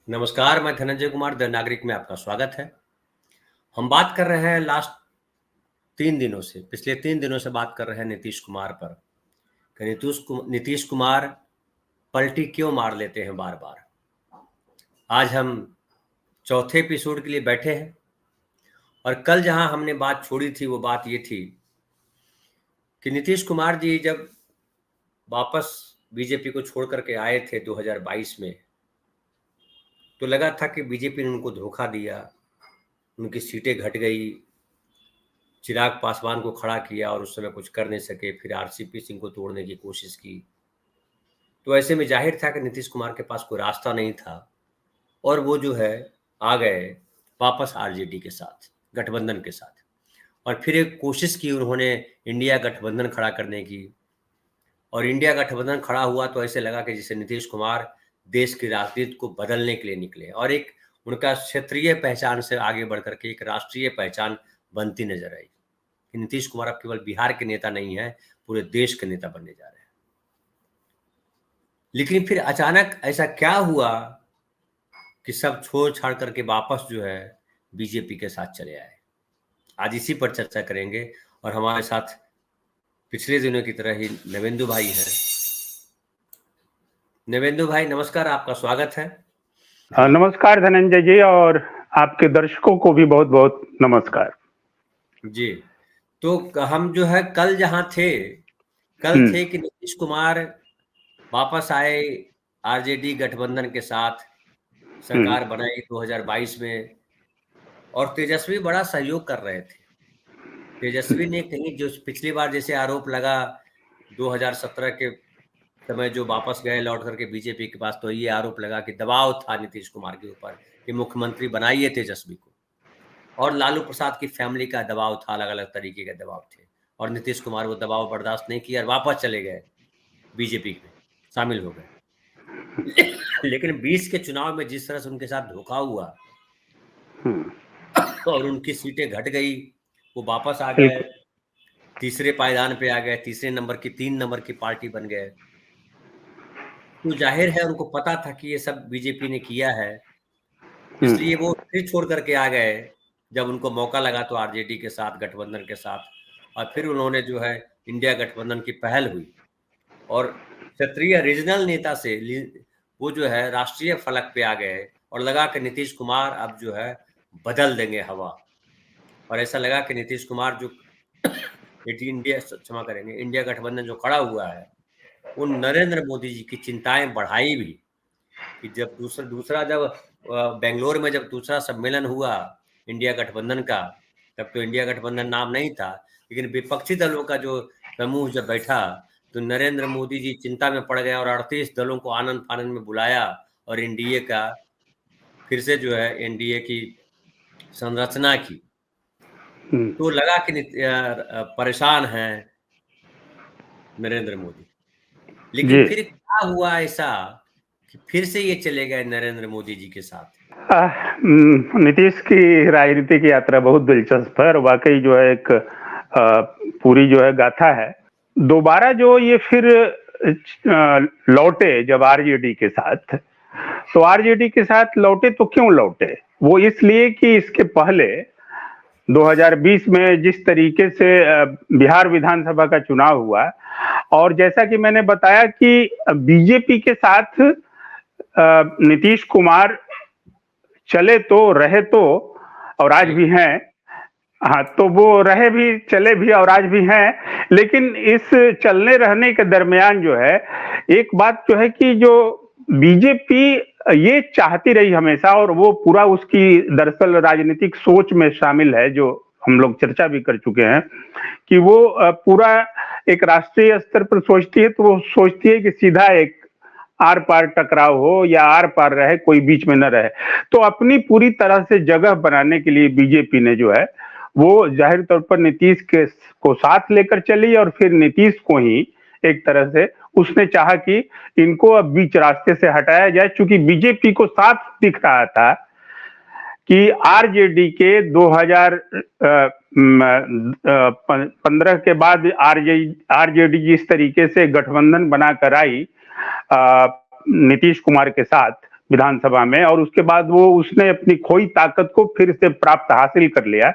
नमस्कार, मैं धनंजय कुमार द नागरिक में आपका स्वागत है। हम बात कर रहे हैं पिछले 3 दिनों से बात कर रहे हैं नीतीश कुमार पर कि नीतीश कुमार पलटी क्यों मार लेते हैं बार-बार। आज हम चौथे एपिसोड के लिए बैठे हैं और कल जहां हमने बात छोड़ी थी वो बात ये थी कि नीतीश कुमार जी जब वापस बीजेपी को छोड़ कर के आए थे 2022 में, तो लगा था कि बीजेपी ने उनको धोखा दिया, उनकी सीटें घट गई, चिराग पासवान को खड़ा किया और उस समय कुछ कर नहीं सके, फिर आरसीपी सिंह को तोड़ने की कोशिश की। तो ऐसे में जाहिर था कि नीतीश कुमार के पास कोई रास्ता नहीं था और वो जो है आ गए वापस आरजेडी के साथ, गठबंधन के साथ। और फिर एक कोशिश की उन्होंने इंडिया गठबंधन खड़ा करने की, और इंडिया गठबंधन खड़ा हुआ तो ऐसे लगा कि जैसे नीतीश कुमार देश की राजनीति को बदलने के लिए निकले और एक उनका क्षेत्रीय पहचान से आगे बढ़ करके एक राष्ट्रीय पहचान बनती नजर आई कि नीतीश कुमार अब केवल बिहार के नेता नहीं है, पूरे देश के नेता बनने जा रहे हैं। लेकिन फिर अचानक ऐसा क्या हुआ कि सब छोड़ छाड़ करके वापस जो है बीजेपी के साथ चले आए। आज इसी पर चर्चा करेंगे और हमारे साथ पिछले दिनों की तरह ही नवेंदु भाई हैं। नवेंदु भाई नमस्कार, आपका स्वागत है। नमस्कार धनंजय जी, और आपके दर्शकों को भी बहुत बहुत नमस्कार जी। तो हम जो है कल थे कि नीतीश कुमार वापस आए, आरजेडी गठबंधन के साथ सरकार बनाई 2022 में और तेजस्वी बड़ा सहयोग कर रहे थे। तेजस्वी ने कहीं जो पिछली बार जैसे आरोप लगा 2017 के समय जो वापस गए लौट करके बीजेपी के पास, तो ये आरोप लगा कि दबाव था नीतीश कुमार के ऊपर कि मुख्यमंत्री बनाइए तेजस्वी को, और लालू प्रसाद की फैमिली का दबाव था, अलग अलग तरीके के दबाव थे और नीतीश कुमार वो दबाव बर्दाश्त नहीं किया और वापस चले गए बीजेपी में शामिल हो गए। लेकिन 20 के चुनाव में जिस तरह से उनके साथ धोखा हुआ और उनकी सीटें घट गई, वो वापस आ गए, तीसरे पायदान पे आ गए, तीसरे नंबर की 3 नंबर की पार्टी बन गए। तो जाहिर है उनको पता था कि ये सब बीजेपी ने किया है, इसलिए वो फिर छोड़ करके आ गए जब उनको मौका लगा तो आरजेडी के साथ, गठबंधन के साथ। और फिर उन्होंने जो है इंडिया गठबंधन की पहल हुई और क्षेत्रीय रीजनल नेता से वो जो है राष्ट्रीय फलक पे आ गए और लगा कि नीतीश कुमार अब जो है बदल देंगे हवा। और ऐसा लगा कि नीतीश कुमार जो इंडिया गठबंधन जो खड़ा हुआ है, उन नरेंद्र मोदी जी की चिंताएं बढ़ाई भी कि जब दूसरा जब बेंगलोर में जब दूसरा सम्मेलन हुआ इंडिया गठबंधन का, तब तो इंडिया गठबंधन नाम नहीं था, लेकिन विपक्षी दलों का जो समूह जब बैठा तो नरेंद्र मोदी जी चिंता में पड़ गए और 38 दलों को आनंद फानंद में बुलाया और एनडीए का फिर से जो है एनडीए की संरचना की। तो लगा कि परेशान हैं नरेंद्र मोदी, लेकिन फिर क्या हुआ ऐसा कि फिर से ये चले गए नरेंद्र मोदी जी के साथ। नीतीश की राजनीतिक यात्रा बहुत दिलचस्प है और वाकई जो है एक पूरी जो है गाथा है। दोबारा जो ये फिर लौटे जब आरजेडी के साथ, तो आरजेडी के साथ लौटे तो क्यों लौटे? वो इसलिए कि इसके पहले 2020 में जिस तरीके से बिहार विधानसभा का चुनाव हुआ और जैसा कि मैंने बताया कि बीजेपी के साथ नीतीश कुमार चले तो रहे तो और आज भी हैं, हाँ, तो वो रहे भी, चले भी और आज भी हैं। लेकिन इस चलने रहने के दरमियान जो है एक बात जो है कि जो बीजेपी ये चाहती रही हमेशा, और वो पूरा उसकी दरअसल राजनीतिक सोच में शामिल है, जो हम लोग चर्चा भी कर चुके हैं कि वो पूरा एक राष्ट्रीय स्तर पर सोचती है, तो वो सोचती है कि सीधा एक आर पार टकराव हो या आर पार रहे, कोई बीच में न रहे। तो अपनी पूरी तरह से जगह बनाने के लिए बीजेपी ने जो है वो जाहिर तौर पर नीतीश को साथ लेकर चली और फिर नीतीश को ही एक तरह से उसने चाहा कि इनको अब बीच रास्ते से हटाया जाए, चूंकि बीजेपी को साफ दिख रहा था कि आरजेडी के 2015 के बाद आरजेडी जिस तरीके से गठबंधन बनाकर आई नीतीश कुमार के साथ, विधानसभा में, और उसके बाद वो उसने अपनी खोई ताकत को फिर से प्राप्त हासिल कर लिया।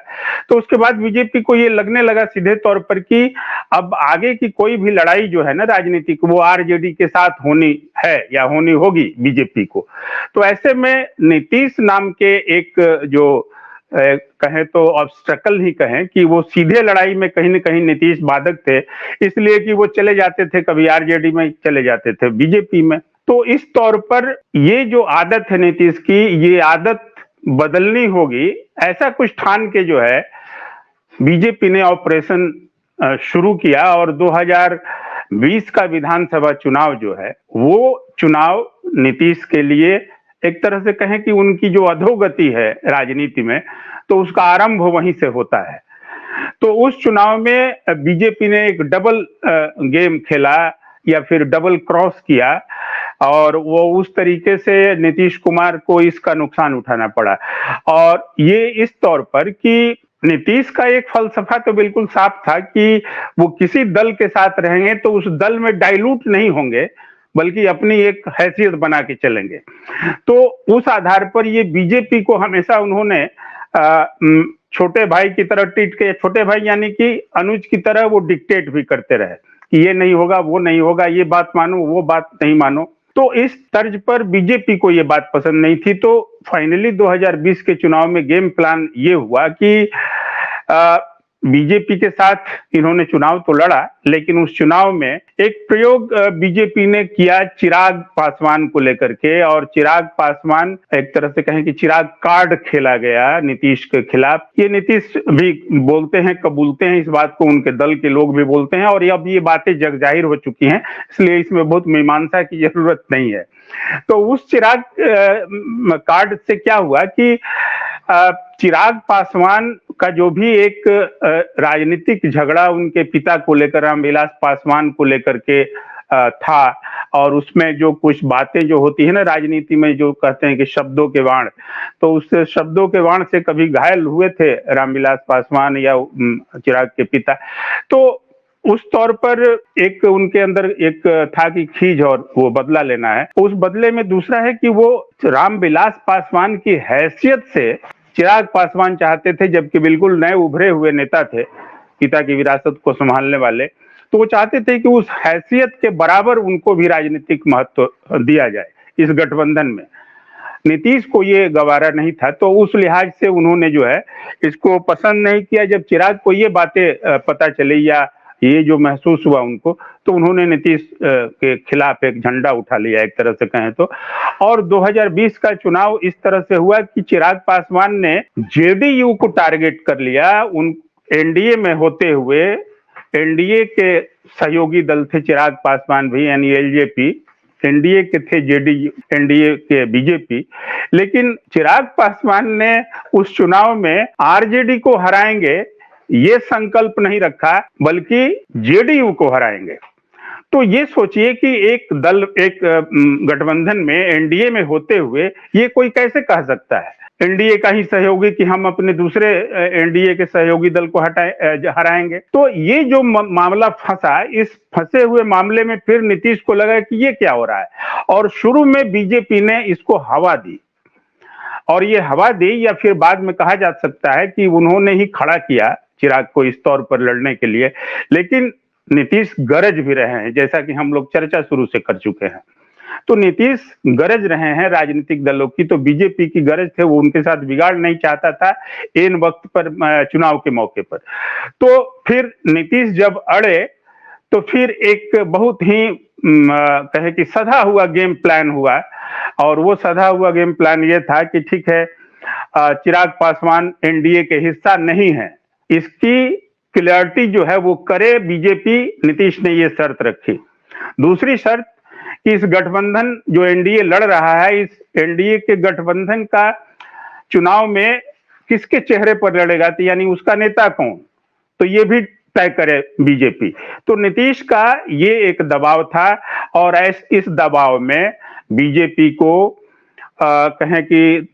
तो उसके बाद बीजेपी को ये लगने लगा सीधे तौर पर कि अब आगे की कोई भी लड़ाई जो है ना राजनीतिक, वो आरजेडी के साथ होनी है या होनी होगी बीजेपी को। तो ऐसे में नीतीश नाम के एक जो कहें तो ऑब्स्टेकल ही कहें कि वो सीधे लड़ाई में कहीं न कहीं नीतीश बाधक थे, इसलिए कि वो चले जाते थे, कभी आरजेडी में चले जाते थे, बीजेपी में। तो इस तौर पर ये जो आदत है नीतीश की, ये आदत बदलनी होगी, ऐसा कुछ ठान के जो है बीजेपी ने ऑपरेशन शुरू किया। और 2020 का विधानसभा चुनाव जो है, वो चुनाव नीतीश के लिए एक तरह से कहें कि उनकी जो अधोगति है राजनीति में, तो उसका आरंभ वहीं से होता है। तो उस चुनाव में बीजेपी ने एक डबल गेम खेला या फिर डबल क्रॉस किया, और वो उस तरीके से नीतीश कुमार को इसका नुकसान उठाना पड़ा। और ये इस तौर पर कि नीतीश का एक फलसफा तो बिल्कुल साफ था कि वो किसी दल के साथ रहेंगे तो उस दल में डाइल्यूट नहीं होंगे, बल्कि अपनी एक हैसियत बना के चलेंगे। तो उस आधार पर ये बीजेपी को हमेशा उन्होंने छोटे भाई की तरह ट्रीट किया। छोटे भाई यानी कि अनुज की तरह वो डिक्टेट भी करते रहे कि ये नहीं होगा, वो नहीं होगा, ये बात मानो, वो बात नहीं मानो। तो इस तर्ज पर बीजेपी को ये बात पसंद नहीं थी। तो फाइनली 2020 के चुनाव में गेम प्लान ये हुआ कि बीजेपी के साथ इन्होंने चुनाव तो लड़ा, लेकिन उस चुनाव में एक प्रयोग बीजेपी ने किया चिराग पासवान को लेकर के। और चिराग पासवान, एक तरह से कहें कि चिराग कार्ड खेला गया नीतीश के खिलाफ। ये नीतीश भी बोलते हैं, कबूलते हैं इस बात को, उनके दल के लोग भी बोलते हैं, और अब ये बातें जग जाहिर हो चुकी हैं, इसलिए इसमें बहुत मीमांसा की जरूरत नहीं है। तो उस चिराग कार्ड से क्या हुआ कि चिराग पासवान का जो भी एक राजनीतिक झगड़ा उनके पिता को लेकर, रामविलास पासवान को लेकर के था, और उसमें जो कुछ बातें जो होती है ना राजनीति में, जो कहते हैं कि शब्दों के वाण, तो उस शब्दों के वाण से कभी घायल हुए थे रामविलास पासवान या चिराग के पिता। तो उस तौर पर एक उनके अंदर एक था कि खींच और वो बदला लेना है। उस बदले में दूसरा है कि वो रामविलास पासवान की हैसियत से चिराग पासवान चाहते थे, जबकि बिल्कुल नए उभरे हुए नेता थे, पिता की विरासत को संभालने वाले, तो वो चाहते थे कि उस हैसियत के बराबर उनको भी राजनीतिक महत्व दिया जाए इस गठबंधन में। नीतीश को ये गवारा नहीं था, तो उस लिहाज से उन्होंने जो है इसको पसंद नहीं किया। जब चिराग को ये बातें पता चली या ये जो महसूस हुआ उनको, तो उन्होंने नीतीश के खिलाफ एक झंडा उठा लिया एक तरह से कहें तो। और 2020 का चुनाव इस तरह से हुआ कि चिराग पासवान ने जेडीयू को टारगेट कर लिया। उन एनडीए में होते हुए, एनडीए के सहयोगी दल थे चिराग पासवान भी, यानी एलजेपी, एनडीए के थे जेडीयू, एनडीए के बीजेपी। लेकिन चिराग पासवान ने उस चुनाव में आरजेडी को हराएंगे ये संकल्प नहीं रखा, बल्कि जेडीयू को हराएंगे। तो ये सोचिए कि एक दल, एक गठबंधन में एनडीए में होते हुए ये कोई कैसे कह सकता है एनडीए का ही सहयोगी कि हम अपने दूसरे एनडीए के सहयोगी दल को हराएंगे। तो ये जो मामला फंसा, इस फंसे हुए मामले में फिर नीतीश को लगा कि ये क्या हो रहा है, और शुरू में बीजेपी ने इसको हवा दी। और ये हवा दी, या फिर बाद में कहा जा सकता है कि उन्होंने ही खड़ा किया चिराग को इस तौर पर लड़ने के लिए। लेकिन नीतीश गरज भी रहे हैं, जैसा कि हम लोग चर्चा शुरू से कर चुके हैं। तो नीतीश गरज रहे हैं राजनीतिक दलों की, तो बीजेपी की गरज थे, वो उनके साथ बिगाड़ नहीं चाहता था इन वक्त पर, चुनाव के मौके पर। तो फिर नीतीश जब अड़े, तो फिर एक बहुत ही कहे कि सधा हुआ गेम प्लान हुआ। और वो सधा हुआ गेम प्लान ये था कि ठीक है, चिराग पासवान एनडीए के हिस्सा नहीं है, इसकी क्लियरिटी जो है वो करे बीजेपी। नीतीश ने ये शर्त रखी। दूसरी शर्त कि इस गठबंधन जो एनडीए लड़ रहा है, इस एनडीए के गठबंधन का चुनाव में किसके चेहरे पर लड़ेगा, तो यानी उसका नेता कौन, तो ये भी तय करे बीजेपी। तो नीतीश का ये एक दबाव था, और इस दबाव में बीजेपी को कहें कि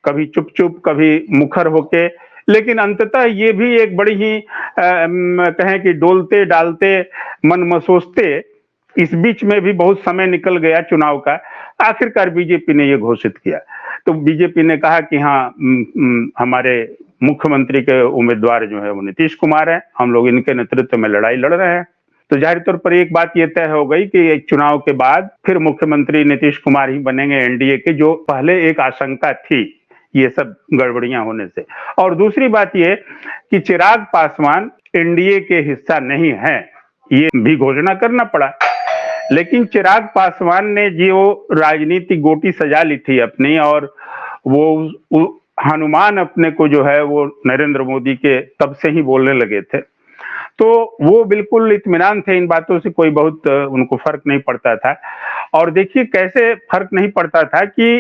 कभी चुप चुप, कभी मुखर होके, लेकिन अंततः ये भी एक बड़ी ही कहें कि डोलते डालते, मन मसोसते, इस बीच में भी बहुत समय निकल गया चुनाव का। आखिरकार बीजेपी ने ये घोषित किया। तो बीजेपी ने कहा कि हाँ हमारे मुख्यमंत्री के उम्मीदवार जो है वो नीतीश कुमार हैं, हम लोग इनके नेतृत्व में लड़ाई लड़ रहे हैं। तो जाहिर तौर पर एक बात ये तय हो गई कि एक चुनाव के बाद फिर मुख्यमंत्री नीतीश कुमार ही बनेंगे एनडीए के, जो पहले एक आशंका थी ये सब गड़बड़ियां होने से। और दूसरी बात ये कि चिराग पासवान एनडीए के हिस्सा नहीं है, ये भी घोषणा करना पड़ा। लेकिन चिराग पासवान ने जो राजनीतिक गोटी सजा ली थी अपनी, और वो हनुमान अपने को जो है वो नरेंद्र मोदी के तब से ही बोलने लगे थे, तो वो बिल्कुल इत्मीनान थे, इन बातों से कोई बहुत उनको फर्क नहीं पड़ता था। और देखिए कैसे फर्क नहीं पड़ता था कि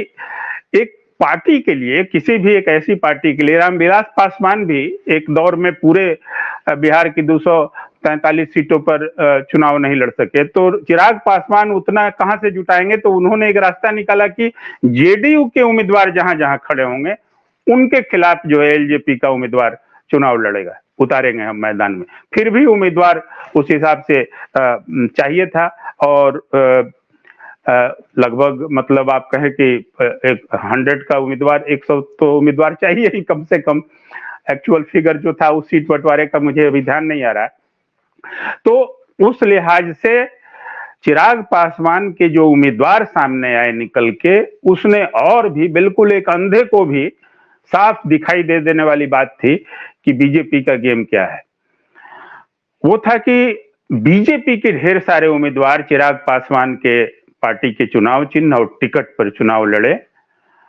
एक पार्टी के लिए, किसी भी एक ऐसी पार्टी के लिए, रामविलास पासवान भी एक दौर में पूरे बिहार की 243 सीटों पर चुनाव नहीं लड़ सके, तो चिराग पासवान उतना कहां से जुटाएंगे। तो उन्होंने एक रास्ता निकाला कि जेडीयू के उम्मीदवार जहां जहां खड़े होंगे उनके खिलाफ जो है एलजेपी का उम्मीदवार चुनाव लड़ेगा, उतारेंगे हम मैदान में। फिर भी उम्मीदवार उस हिसाब से चाहिए था, और लगभग मतलब आप कहें कि 100 का उम्मीदवार 100 तो उम्मीदवार चाहिए ही कम से कम। एक्चुअल फिगर जो था उस सीट बंटवारे का मुझे अभी ध्यान नहीं आ रहा है। तो उस लिहाज से चिराग पासवान के जो उम्मीदवार सामने आए निकल के, उसने और भी बिल्कुल एक अंधे को भी साफ दिखाई दे देने वाली बात थी कि बीजेपी का गेम क्या है। वो था कि बीजेपी के ढेर सारे उम्मीदवार चिराग पासवान के पार्टी के चुनाव चिन्ह और टिकट पर चुनाव लड़े,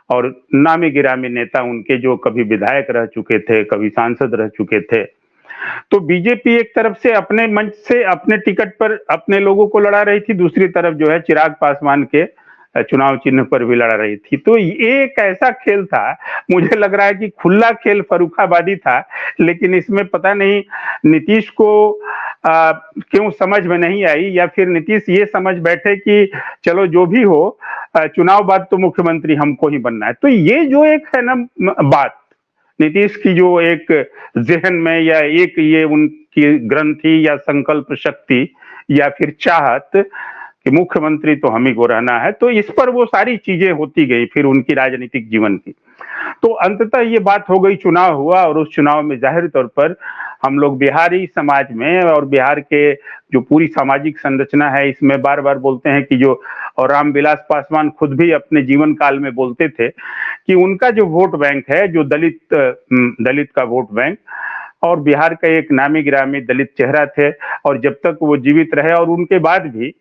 और नामी गिरामी नेता उनके जो कभी विधायक रह चुके थे, कभी सांसद रह चुके थे। तो बीजेपी एक तरफ से अपने मंच से अपने टिकट पर अपने लोगों को लड़ा रही थी, दूसरी तरफ जो है चिराग पासवान के चुनाव चिन्ह पर भी लड़ा रही थी। तो ये एक ऐसा खेल था, मुझे लग रहा है कि खुला खेल फर्रुखाबादी था, लेकिन इसमें पता नहीं नीतीश को क्यों समझ में नहीं आई, या फिर नीतीश ये समझ बैठे कि चलो जो भी हो, चुनाव बाद तो मुख्यमंत्री हमको ही बनना है। तो ये जो एक है ना बात नीतीश की, जो एक जहन में या एक ये उनकी ग्रंथि या संकल्प शक्ति या फिर चाहत कि मुख्यमंत्री तो हम ही को रहना है, तो इस पर वो सारी चीजें होती गई फिर उनकी राजनीतिक जीवन की। तो अंततः ये बात हो गई, चुनाव हुआ, और उस चुनाव में जाहिर तौर पर हम लोग बिहारी समाज में और बिहार के जो पूरी सामाजिक संरचना है इसमें बार बार बोलते हैं कि जो, और रामविलास पासवान खुद भी अपने जीवन काल में बोलते थे कि उनका जो वोट बैंक है, जो दलित का वोट बैंक, और बिहार का एक नामी गिरामी दलित चेहरा थे, और जब तक वो जीवित रहे, और उनके बाद भी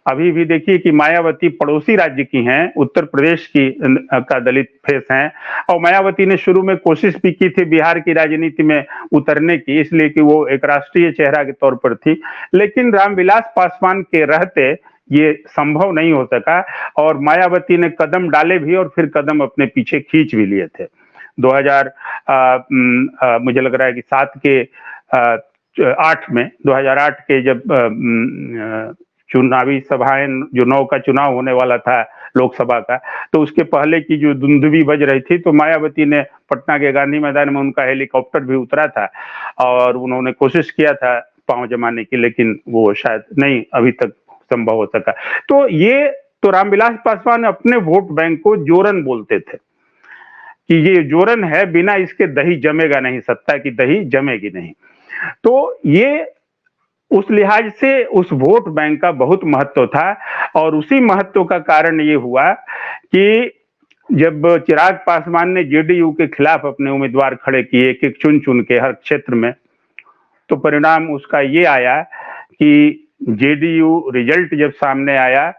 अभी भी देखिए कि मायावती पड़ोसी राज्य की हैं, उत्तर प्रदेश की का दलित फेस हैं, और मायावती ने शुरू में कोशिश भी की थी बिहार की राजनीति में उतरने की, इसलिए कि वो एक राष्ट्रीय चेहरा के तौर पर थी, लेकिन रामविलास पासवान के रहते ये संभव नहीं हो सका, और मायावती ने कदम डाले भी और फिर कदम अपने पीछे खींच भी लिए थे। 2000 मुझे लग रहा है कि 2008 के जब चुनावी सभाएं, जो 9 का चुनाव होने वाला था लोकसभा का, तो उसके पहले की जो धुंधुवी बज रही थी, तो मायावती ने पटना के गांधी मैदान में उनका हेलीकॉप्टर भी उतरा था, और उन्होंने कोशिश किया था पांव जमाने की, लेकिन वो शायद नहीं अभी तक संभव हो सका। तो ये तो रामविलास पासवान अपने वोट बैंक को जोरन बोलते थे कि ये जोरन है, बिना इसके दही जमेगा नहीं, सत्ता की दही जमेगी नहीं। तो ये उस लिहाज से उस वोट बैंक का बहुत महत्व था, और उसी महत्व का कारण ये हुआ कि जब चिराग पासवान ने जेडीयू के खिलाफ अपने उम्मीदवार खड़े किए, एक एक चुन चुन के हर क्षेत्र में, तो परिणाम उसका ये आया कि जेडीयू रिजल्ट जब सामने आया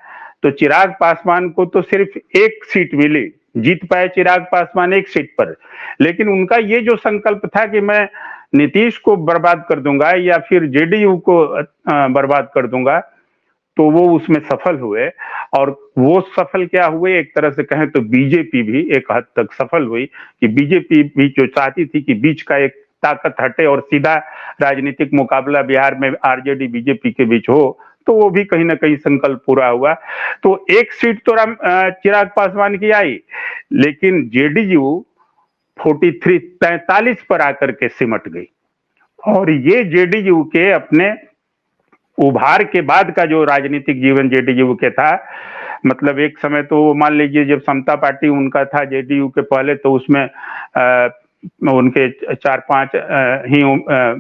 तो चिराग पासवान को तो सिर्फ एक सीट मिली, जीत पाए चिराग पासवान एक सीट पर, लेकिन उनका ये जो संकल्प था कि मैं नीतीश को बर्बाद कर दूंगा या फिर जेडीयू को बर्बाद कर दूंगा, तो वो उसमें सफल हुए। और वो सफल क्या हुए, एक तरह से कहें तो बीजेपी भी एक हद तक सफल हुई, कि बीजेपी भी जो चाहती थी कि बीच का एक ताकत हटे और सीधा राजनीतिक मुकाबला बिहार में आरजेडी बीजेपी के बीच हो, तो वो भी कहीं ना कहीं संकल्प पूरा हुआ। तो एक सीट तो चिराग पासवान की आई, लेकिन जेडीयू 43 पर आकर के सिमट गई, और ये जेडीयू के अपने उभार के बाद का जो राजनीतिक जीवन जेडीयू के था, मतलब एक समय तो मान लीजिए जब समता पार्टी उनका था जेडीयू के पहले, तो उसमें उनके 4-5 ही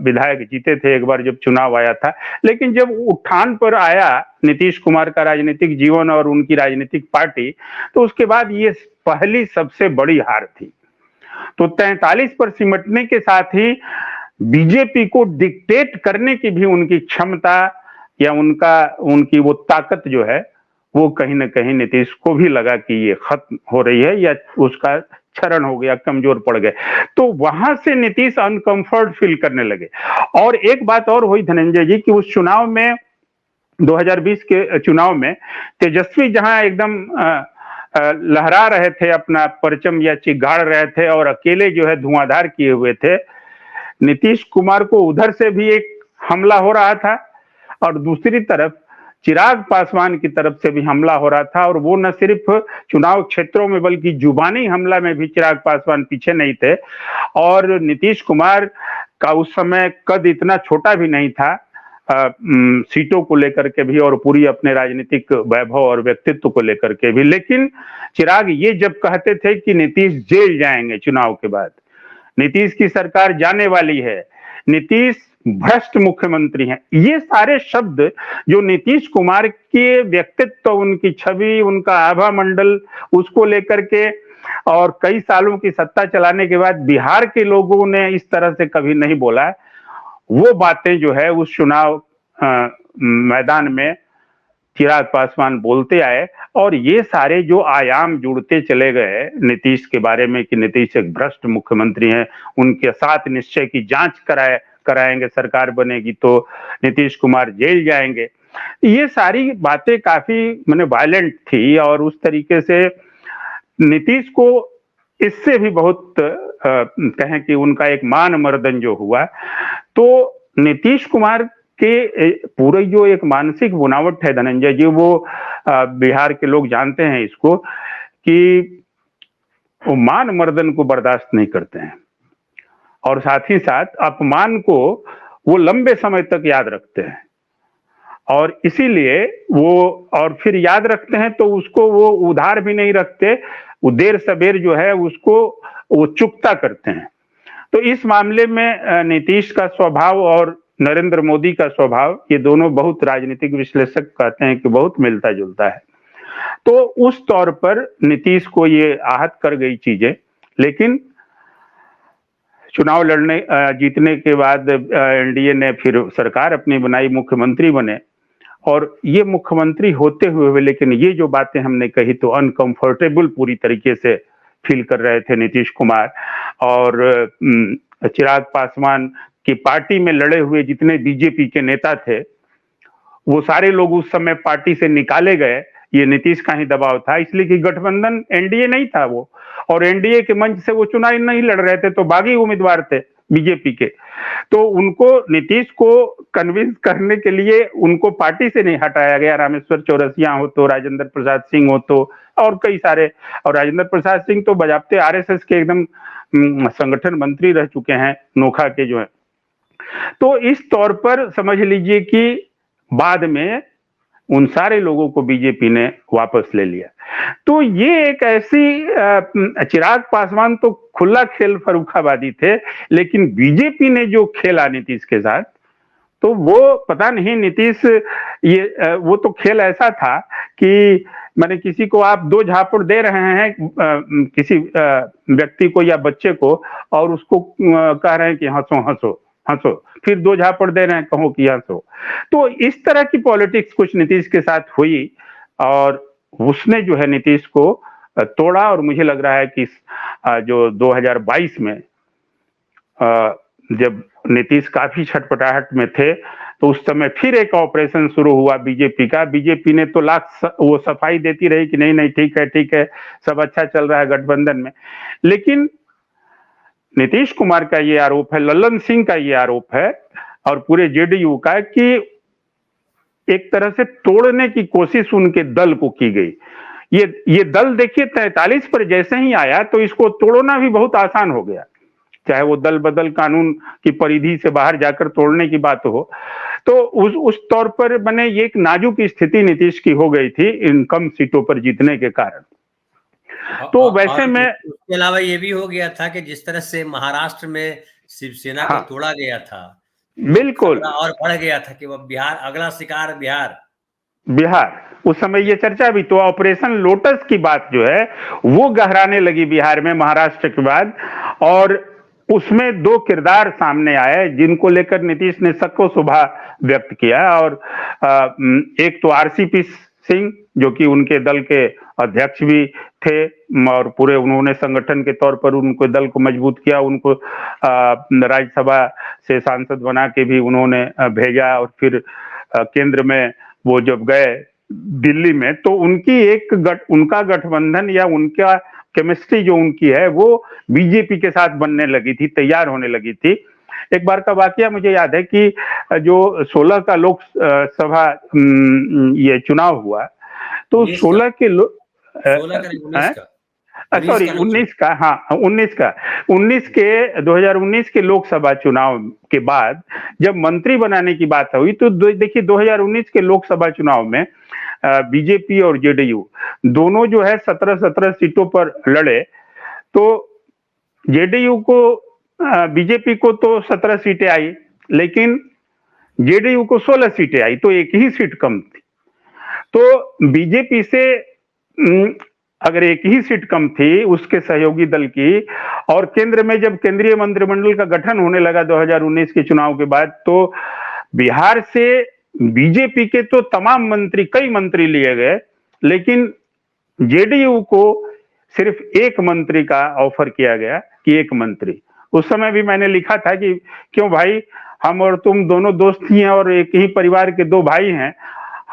विधायक जीते थे एक बार जब चुनाव आया था। लेकिन जब उठान पर आया नीतीश कुमार का राजनीतिक जीवन और उनकी राजनीतिक पार्टी, तो उसके बाद ये पहली सबसे बड़ी हार थी। तो 43 पर सिमटने के साथ ही बीजेपी को डिक्टेट करने की भी उनकी क्षमता या उनकी वो ताकत जो है, वो कहीं ना कहीं नीतीश को भी लगा कि ये खत्म हो रही है या उसका क्षरण हो गया, कमजोर पड़ गए। तो वहां से नीतीश अनकंफर्ट फील करने लगे। और एक बात और हुई धनंजय जी कि उस चुनाव में 2020 के चुनाव में तेजस्वी जहां एकदम लहरा रहे थे, अपना परचम या चिगाड़ रहे थे और अकेले जो है धुआंधार किए हुए थे, नीतीश कुमार को उधर से भी एक हमला हो रहा था और दूसरी तरफ चिराग पासवान की तरफ से भी हमला हो रहा था। और वो न सिर्फ चुनाव क्षेत्रों में बल्कि जुबानी हमला में भी चिराग पासवान पीछे नहीं थे। और नीतीश कुमार का उस समय कद इतना छोटा भी नहीं था सीटों को लेकर के भी और पूरी अपने राजनीतिक वैभव और व्यक्तित्व को लेकर के भी। लेकिन चिराग ये जब कहते थे कि नीतीश जेल जाएंगे चुनाव के बाद, नीतीश की सरकार जाने वाली है, नीतीश भ्रष्ट मुख्यमंत्री हैं, ये सारे शब्द जो नीतीश कुमार के व्यक्तित्व, उनकी छवि, उनका आभा मंडल, उसको लेकर के और कई सालों की सत्ता चलाने के बाद बिहार के लोगों ने इस तरह से कभी नहीं बोला। वो बातें जो है उस चुनाव मैदान में चिराग पासवान बोलते आए और ये सारे जो आयाम जुड़ते चले गए नीतीश के बारे में कि नीतीश एक भ्रष्ट मुख्यमंत्री हैं, उनके साथ निश्चय की जांच कराएंगे, सरकार बनेगी तो नीतीश कुमार जेल जाएंगे, ये सारी बातें काफी माने वायलेंट थी। और उस तरीके से नीतीश को इससे भी बहुत कहें कि उनका एक मान मर्दन जो हुआ। तो नीतीश कुमार के पूरे जो एक मानसिक बुनावट है धनंजय जी, वो बिहार के लोग जानते हैं इसको कि वो मान मर्दन को बर्दाश्त नहीं करते हैं और साथ ही साथ अपमान को वो लंबे समय तक याद रखते हैं। और इसीलिए वो और फिर याद रखते हैं तो उसको वो उधार भी नहीं रखते, वो देर सबेर जो है उसको वो चुकता करते हैं। तो इस मामले में नीतीश का स्वभाव और नरेंद्र मोदी का स्वभाव, ये दोनों बहुत राजनीतिक विश्लेषक कहते हैं कि बहुत मिलता जुलता है। तो उस तौर पर नीतीश को ये आहत कर गई चीजें। लेकिन चुनाव जीतने के बाद एनडीए ने फिर सरकार अपनी बनाई, मुख्यमंत्री बने और ये मुख्यमंत्री होते हुए लेकिन ये जो बातें हमने कही तो अनकंफर्टेबल पूरी तरीके से फील कर रहे थे नीतीश कुमार। और चिराग पासवान की पार्टी में लड़े हुए जितने बीजेपी के नेता थे वो सारे लोग उस समय पार्टी से निकाले गए, ये नीतीश का ही दबाव था, इसलिए कि गठबंधन एनडीए नहीं था वो, और एनडीए के मंच से वो चुनाव नहीं लड़ रहे थे, तो बागी उम्मीदवार थे बीजेपी के। तो उनको नीतीश को कन्विंस करने के लिए उनको पार्टी से नहीं हटाया गया, रामेश्वर चौरसिया हो तो, राजेंद्र प्रसाद सिंह हो तो, और कई सारे, और राजेंद्र प्रसाद सिंह तो बजाबते आरएसएस के एकदम संगठन मंत्री रह चुके हैं, नोखा के जो है। तो इस तौर पर समझ लीजिए कि बाद में उन सारे लोगों को बीजेपी ने वापस ले लिया। तो ये एक ऐसी चिराग पासवान तो खुला खेल फर्रुखाबादी थे, लेकिन बीजेपी ने जो खेला नीतीश के साथ, तो वो पता नहीं नीतीश ये वो तो खेल ऐसा था कि माने किसी को आप 2 झापड़ दे रहे हैं किसी व्यक्ति को या बच्चे को, और उसको कह रहे हैं कि हंसो हंसो हंसो, फिर 2 झापड़ दे रहे हैं, कहो कि हंसो। तो इस तरह की पॉलिटिक्स कुछ नीतीश के साथ हुई और उसने जो है नीतीश को तोड़ा। और मुझे लग रहा है कि जो 2022 में जब नीतीश काफी छटपटाहट में थे तो उस समय फिर एक ऑपरेशन शुरू हुआ बीजेपी का। बीजेपी ने तो लाख वो सफाई देती रही कि नहीं नहीं ठीक है सब अच्छा चल रहा है गठबंधन में, लेकिन नीतीश कुमार का ये आरोप है, लल्लन सिंह का ये आरोप है और पूरे जेडीयू का कि एक तरह से तोड़ने की कोशिश उनके दल को की गई। ये दल देखिए 43 पर जैसे ही आया तो इसको तोड़ना भी बहुत आसान हो गया। चाहे वो दल बदल कानून की परिधि से बाहर जाकर तोड़ने की बात हो, तो उस तौर पर मैंने ये एक नाजुक स्थिति नीतीश की हो गई थी इन कम सीटों पर जीतने के कारण। तो वैसे और में उसके अलावा ये भी हो गया था कि जिस तरह से महाराष्ट्र में शिवसेना को हाँ तोड़ा गया था, तो बिल्कुल खतरा और बढ़ गया था कि वह बिहार, अगला शिकार बिहार। बिहार, उस समय ये चर्चा भी, तो ऑपरेशन लोटस की बात जो है वो गहराने लगी बिहार में महाराष्ट्र के बाद, और उसमें दो किरदार सामने आए जिनको लेकर नीतीश ने शक्को शुबा व्यक्त किया। और एक तो आरसीपी सिंह जो कि उनके दल के अध्यक्ष भी थे, और पूरे उन्होंने संगठन के तौर पर उनको दल को मजबूत किया, उनको राज्यसभा से सांसद बना के भी उन्होंने भेजा, और फिर केंद्र में वो जब गए दिल्ली में, तो उनकी उनका गठबंधन या उनका केमिस्ट्री जो उनकी है वो बीजेपी के साथ बनने लगी थी, तैयार होने लगी थी। एक बार का वाकया मुझे याद है कि जो 16 का लोकसभा ये चुनाव हुआ, तो 16 के 19 का, हाँ 19 के 2019 के लोकसभा चुनाव के बाद जब मंत्री बनाने की बात हुई, तो देखिए 2019 के लोकसभा चुनाव में बीजेपी और जेडीयू दोनों जो है 17 सीटों पर लड़े। तो जेडीयू को, बीजेपी को तो 17 सीटें आई, लेकिन जेडीयू को 16 सीटें आई, तो एक ही सीट कम थी। तो बीजेपी से अगर एक ही सीट कम थी उसके सहयोगी दल की, और केंद्र में जब केंद्रीय मंत्रिमंडल का गठन होने लगा 2019 के चुनाव के बाद, तो बिहार से बीजेपी के तो तमाम मंत्री, कई मंत्री लिए गए, लेकिन जेडीयू को सिर्फ एक मंत्री का ऑफर किया गया कि एक मंत्री। उस समय भी मैंने लिखा था कि क्यों भाई, हम और तुम दोनों दोस्त ही हैं और एक ही परिवार के दो भाई हैं,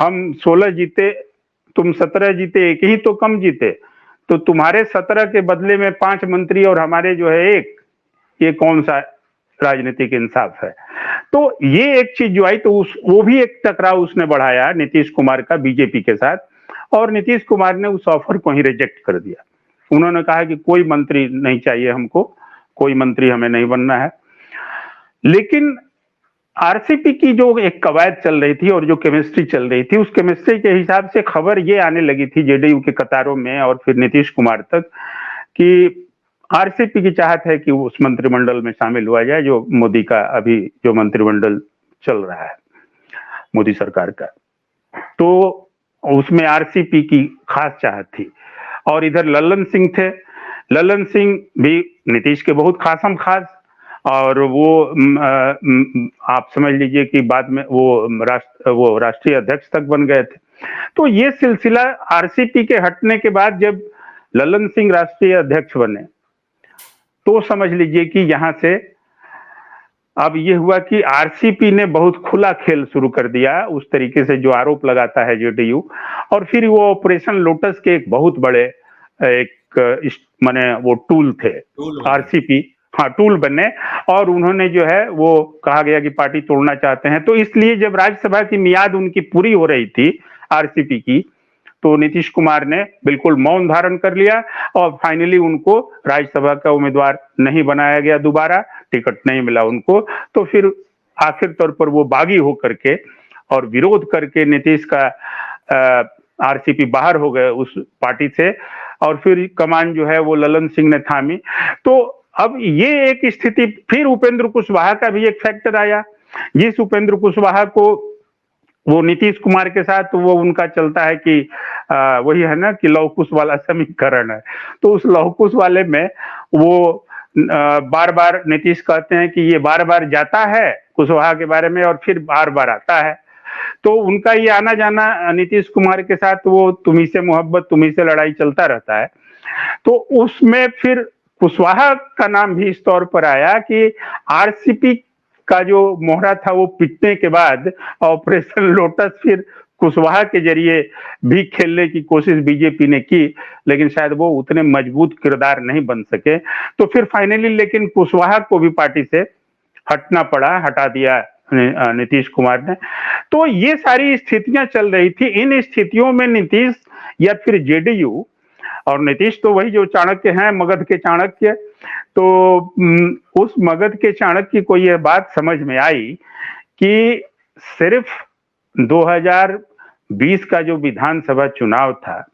हम 16 जीते, तुम 17 जीते, एक ही तो कम जीते, तो तुम्हारे 17 के बदले में 5 मंत्री और हमारे जो है एक, ये कौन सा राजनीतिक इंसाफ है। तो ये एक चीज जो आई, तो वो भी एक टकराव उसने बढ़ाया नीतीश कुमार का बीजेपी के साथ, और नीतीश कुमार ने उस ऑफर को ही रिजेक्ट कर दिया। उन्होंने कहा कि कोई मंत्री नहीं चाहिए हमको, कोई मंत्री हमें नहीं बनना है। लेकिन आरसीपी की जो एक कवायद चल रही थी और जो केमिस्ट्री चल रही थी, उस केमिस्ट्री के हिसाब से खबर ये आने लगी थी जेडीयू के कतारों में और फिर नीतीश कुमार तक कि आरसीपी की चाहत है कि उस मंत्रिमंडल में शामिल हुआ जाए जो मोदी का अभी जो मंत्रिमंडल चल रहा है मोदी सरकार का। तो उसमें आरसीपी की खास चाहत थी। और इधर लल्लन सिंह थे, लल्लन सिंह भी नीतीश के बहुत खासम खास, और वो आप समझ लीजिए कि बाद में वो राष्ट्रीय अध्यक्ष तक बन गए थे। तो ये सिलसिला आरसीपी के हटने के बाद जब लल्लन सिंह राष्ट्रीय अध्यक्ष बने, तो समझ लीजिए कि यहां से अब ये हुआ कि आरसीपी ने बहुत खुला खेल शुरू कर दिया, उस तरीके से जो आरोप लगाता है जेडीयू। और फिर वो ऑपरेशन लोटस के एक बहुत बड़े एक माने वो टूल थे आरसीपी, हाँ टूल बने, और उन्होंने जो है वो कहा गया कि पार्टी तोड़ना चाहते हैं। तो इसलिए जब राज्यसभा की मियाद उनकी पूरी हो रही थी आरसीपी की, तो नीतीश कुमार ने बिल्कुल मौन धारण कर लिया और फाइनली उनको राज्यसभा का उम्मीदवार नहीं बनाया गया, दोबारा टिकट नहीं मिला उनको। तो फिर आखिर तौर पर वो बागी होकर के और विरोध करके नीतीश का आरसीपी बाहर हो गए उस पार्टी से, और फिर कमान जो है वो लल्लन सिंह ने थामी। तो अब ये एक स्थिति, फिर उपेंद्र कुशवाहा का भी एक फैक्टर आया, जिस उपेंद्र कुशवाहा को वो नीतीश कुमार के साथ वो उनका चलता है कि वही है ना कि लव कुश वाला समीकरण है। तो उस लव कुश वाले में वो बार बार नीतीश कहते हैं कि ये बार बार जाता है कुशवाहा के बारे में और फिर बार बार आता है। तो उनका ये आना जाना नीतीश कुमार के साथ वो तुम्ही से मोहब्बत तुम्ही से लड़ाई चलता रहता है। तो उसमें फिर कुशवाहा का नाम भी इस तौर पर आया कि आरसीपी का जो मोहरा था वो पिटने के बाद ऑपरेशन लोटस फिर कुशवाहा के जरिए भी खेलने की कोशिश बीजेपी ने की, लेकिन शायद वो उतने मजबूत किरदार नहीं बन सके। तो फिर फाइनली लेकिन कुशवाहा को भी पार्टी से हटना पड़ा, हटा दिया नीतीश कुमार ने। तो ये सारी स्थितियां चल रही थी। इन स्थितियों में नीतीश या फिर जेडीयू और नीतीश तो वही जो चाणक्य हैं, मगध के चाणक्य। तो उस मगध के चाणक्य को यह बात समझ में आई कि सिर्फ 2020 का जो विधानसभा चुनाव था,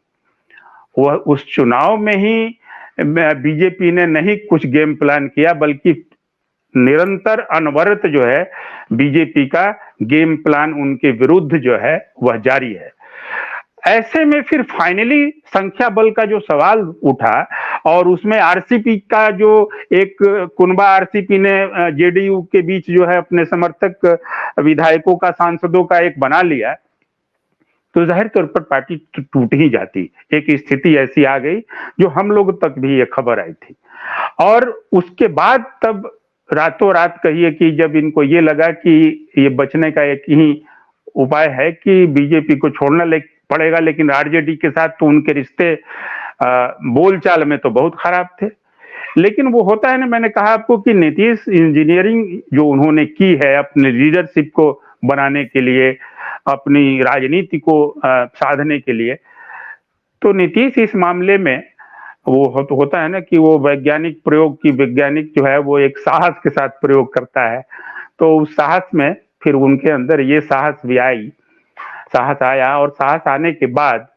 वह उस चुनाव में ही बीजेपी ने नहीं कुछ गेम प्लान किया, बल्कि निरंतर अनवरत जो है बीजेपी का गेम प्लान उनके विरुद्ध जो है वह जारी है। ऐसे में फिर फाइनली संख्या बल का जो सवाल उठा और उसमें आरसीपी का जो एक कुनबा आरसीपी ने जेडीयू के बीच जो है अपने समर्थक विधायकों का, सांसदों का एक बना लिया, तो जाहिर तौर पर पार्टी टूट ही जाती। एक स्थिति ऐसी आ गई जो हम लोग तक भी ये खबर आई थी। और उसके बाद तब रातों रात कहिए कि जब इनको ये लगा कि ये बचने का एक ही उपाय है कि बीजेपी को छोड़ना पड़ेगा, लेकिन आरजेडी के साथ तो उनके रिश्ते बोलचाल में तो बहुत खराब थे। लेकिन वो होता है ना, मैंने कहा आपको कि नीतीश इंजीनियरिंग जो उन्होंने की है अपने लीडरशिप को बनाने के लिए, अपनी राजनीति को साधने के लिए, तो नीतीश इस मामले में वो होता है ना कि वो वैज्ञानिक प्रयोग की, वैज्ञानिक जो है वो एक साहस के साथ प्रयोग करता है। तो उस साहस में फिर उनके अंदर ये साहस आया और साहस आने के बाद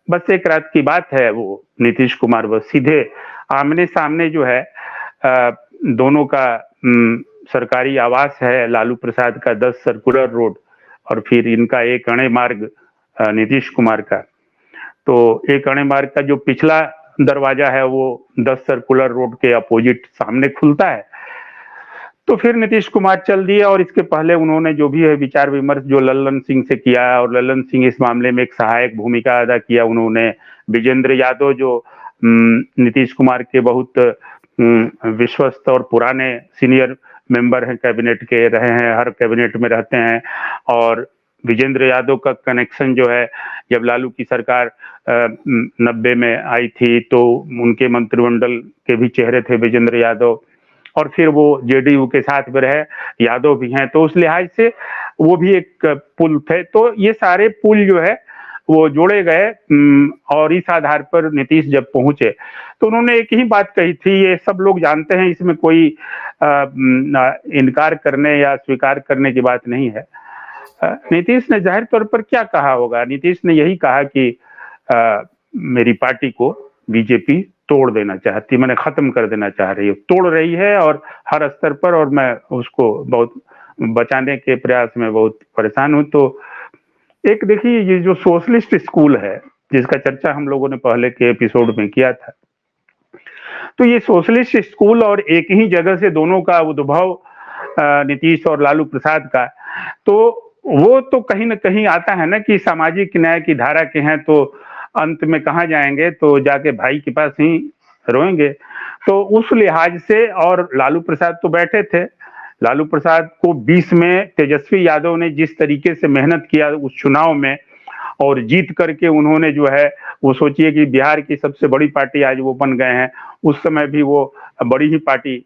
बस एक रात की बात है, वो नीतीश कुमार बस सीधे आमने सामने जो है दोनों का सरकारी आवास है लालू प्रसाद का 10 सर्कुलर रोड, और फिर इनका एक अणे मार्ग नीतीश कुमार का। तो एक अणे मार्ग का जो पिछला दरवाजा है वो 10 सर्कुलर रोड के अपोजिट सामने खुलता है। तो फिर नीतीश कुमार चल दिए और इसके पहले उन्होंने जो भी है विचार विमर्श जो लल्लन सिंह से किया, और लल्लन सिंह इस मामले में एक सहायक भूमिका अदा किया उन्होंने। विजेंद्र यादव जो नीतीश कुमार के बहुत विश्वस्त और पुराने सीनियर मेंबर हैं, कैबिनेट के रहे हैं, हर कैबिनेट में रहते हैं। और विजेंद्र यादव का कनेक्शन जो है, जब लालू की सरकार 90 में आई थी तो उनके मंत्रिमंडल के भी चेहरे थे विजेंद्र यादव, और फिर वो जेडीयू के साथ भी रहे, यादव भी हैं, तो उस लिहाज से वो भी एक पुल थे। तो ये सारे पुल जो है वो जोड़े गए और इस आधार पर नीतीश जब पहुंचे तो उन्होंने एक ही बात कही थी, ये सब लोग जानते हैं, इसमें कोई इनकार करने या स्वीकार करने की बात नहीं है। नीतीश ने जाहिर तौर पर क्या कहा होगा, नीतीश ने यही कहा कि मेरी पार्टी को बीजेपी तोड़ देना चाहती, मैंने खत्म कर देना चाह रही है, तोड़ रही है और हर स्तर पर, और मैं उसको बहुत बचाने के प्रयास में बहुत परेशान हूं। तो एक देखिए, ये जो सोशलिस्ट स्कूल है जिसका चर्चा हम लोगों ने पहले के एपिसोड में किया था, तो ये सोशलिस्ट स्कूल और एक ही जगह से दोनों का उद्भव नीतीश और लालू प्रसाद का, तो वो तो कहीं ना कहीं आता है ना कि सामाजिक न्याय की धारा के हैं, तो अंत में कहाँ जाएंगे, तो जाके भाई के पास ही रोएंगे। तो उस लिहाज से, और लालू प्रसाद तो बैठे थे, लालू प्रसाद को 20 में तेजस्वी यादव ने जिस तरीके से मेहनत किया उस चुनाव में और जीत करके उन्होंने जो है, वो सोचिए कि बिहार की सबसे बड़ी पार्टी आज वो बन गए हैं, उस समय भी वो बड़ी ही पार्टी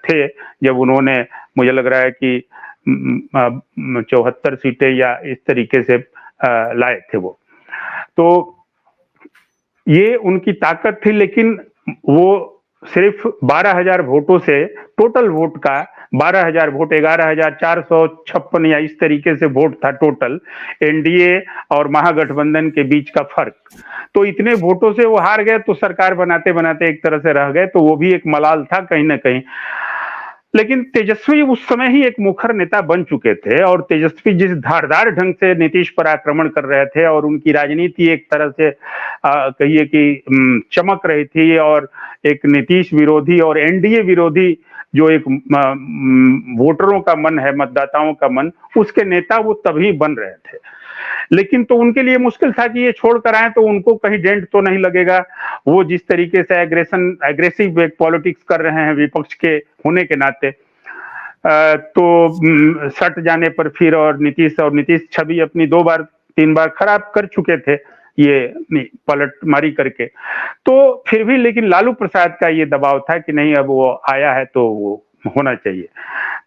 थे जब उन्होंने, मुझे लग रहा है कि 74 सीटें या इस तरीके से लाए थे वो। तो ये उनकी ताकत थी, लेकिन वो सिर्फ 12,000 वोटों से, टोटल वोट का 12,000 वोट, 11,456 या इस तरीके से वोट था टोटल, एनडीए और महागठबंधन के बीच का फर्क। तो इतने वोटों से वो हार गए, तो सरकार बनाते बनाते एक तरह से रह गए, तो वो भी एक मलाल था कहीं ना कहीं। लेकिन तेजस्वी उस समय ही एक मुखर नेता बन चुके थे, और तेजस्वी जिस धारदार ढंग से नीतीश पर आक्रमण कर रहे थे और उनकी राजनीति एक तरह से कहिए कि चमक रही थी, और एक नीतीश विरोधी और एनडीए विरोधी जो एक वोटरों का मन है, मतदाताओं का मन, उसके नेता वो तभी बन रहे थे। लेकिन तो उनके लिए मुश्किल था कि ये छोड़ कर आए तो उनको कहीं डेंट तो नहीं लगेगा। वो जिस तरीके से एग्रेसिव एक पॉलिटिक्स कर रहे हैं विपक्ष के होने के नाते, तो सट जाने पर फिर, और नीतीश छवि अपनी 2-3 बार खराब कर चुके थे ये पलटमारी करके। तो फिर भी लेकिन लालू प्रसाद का ये दबाव था कि नहीं, अब वो आया है तो वो होना चाहिए।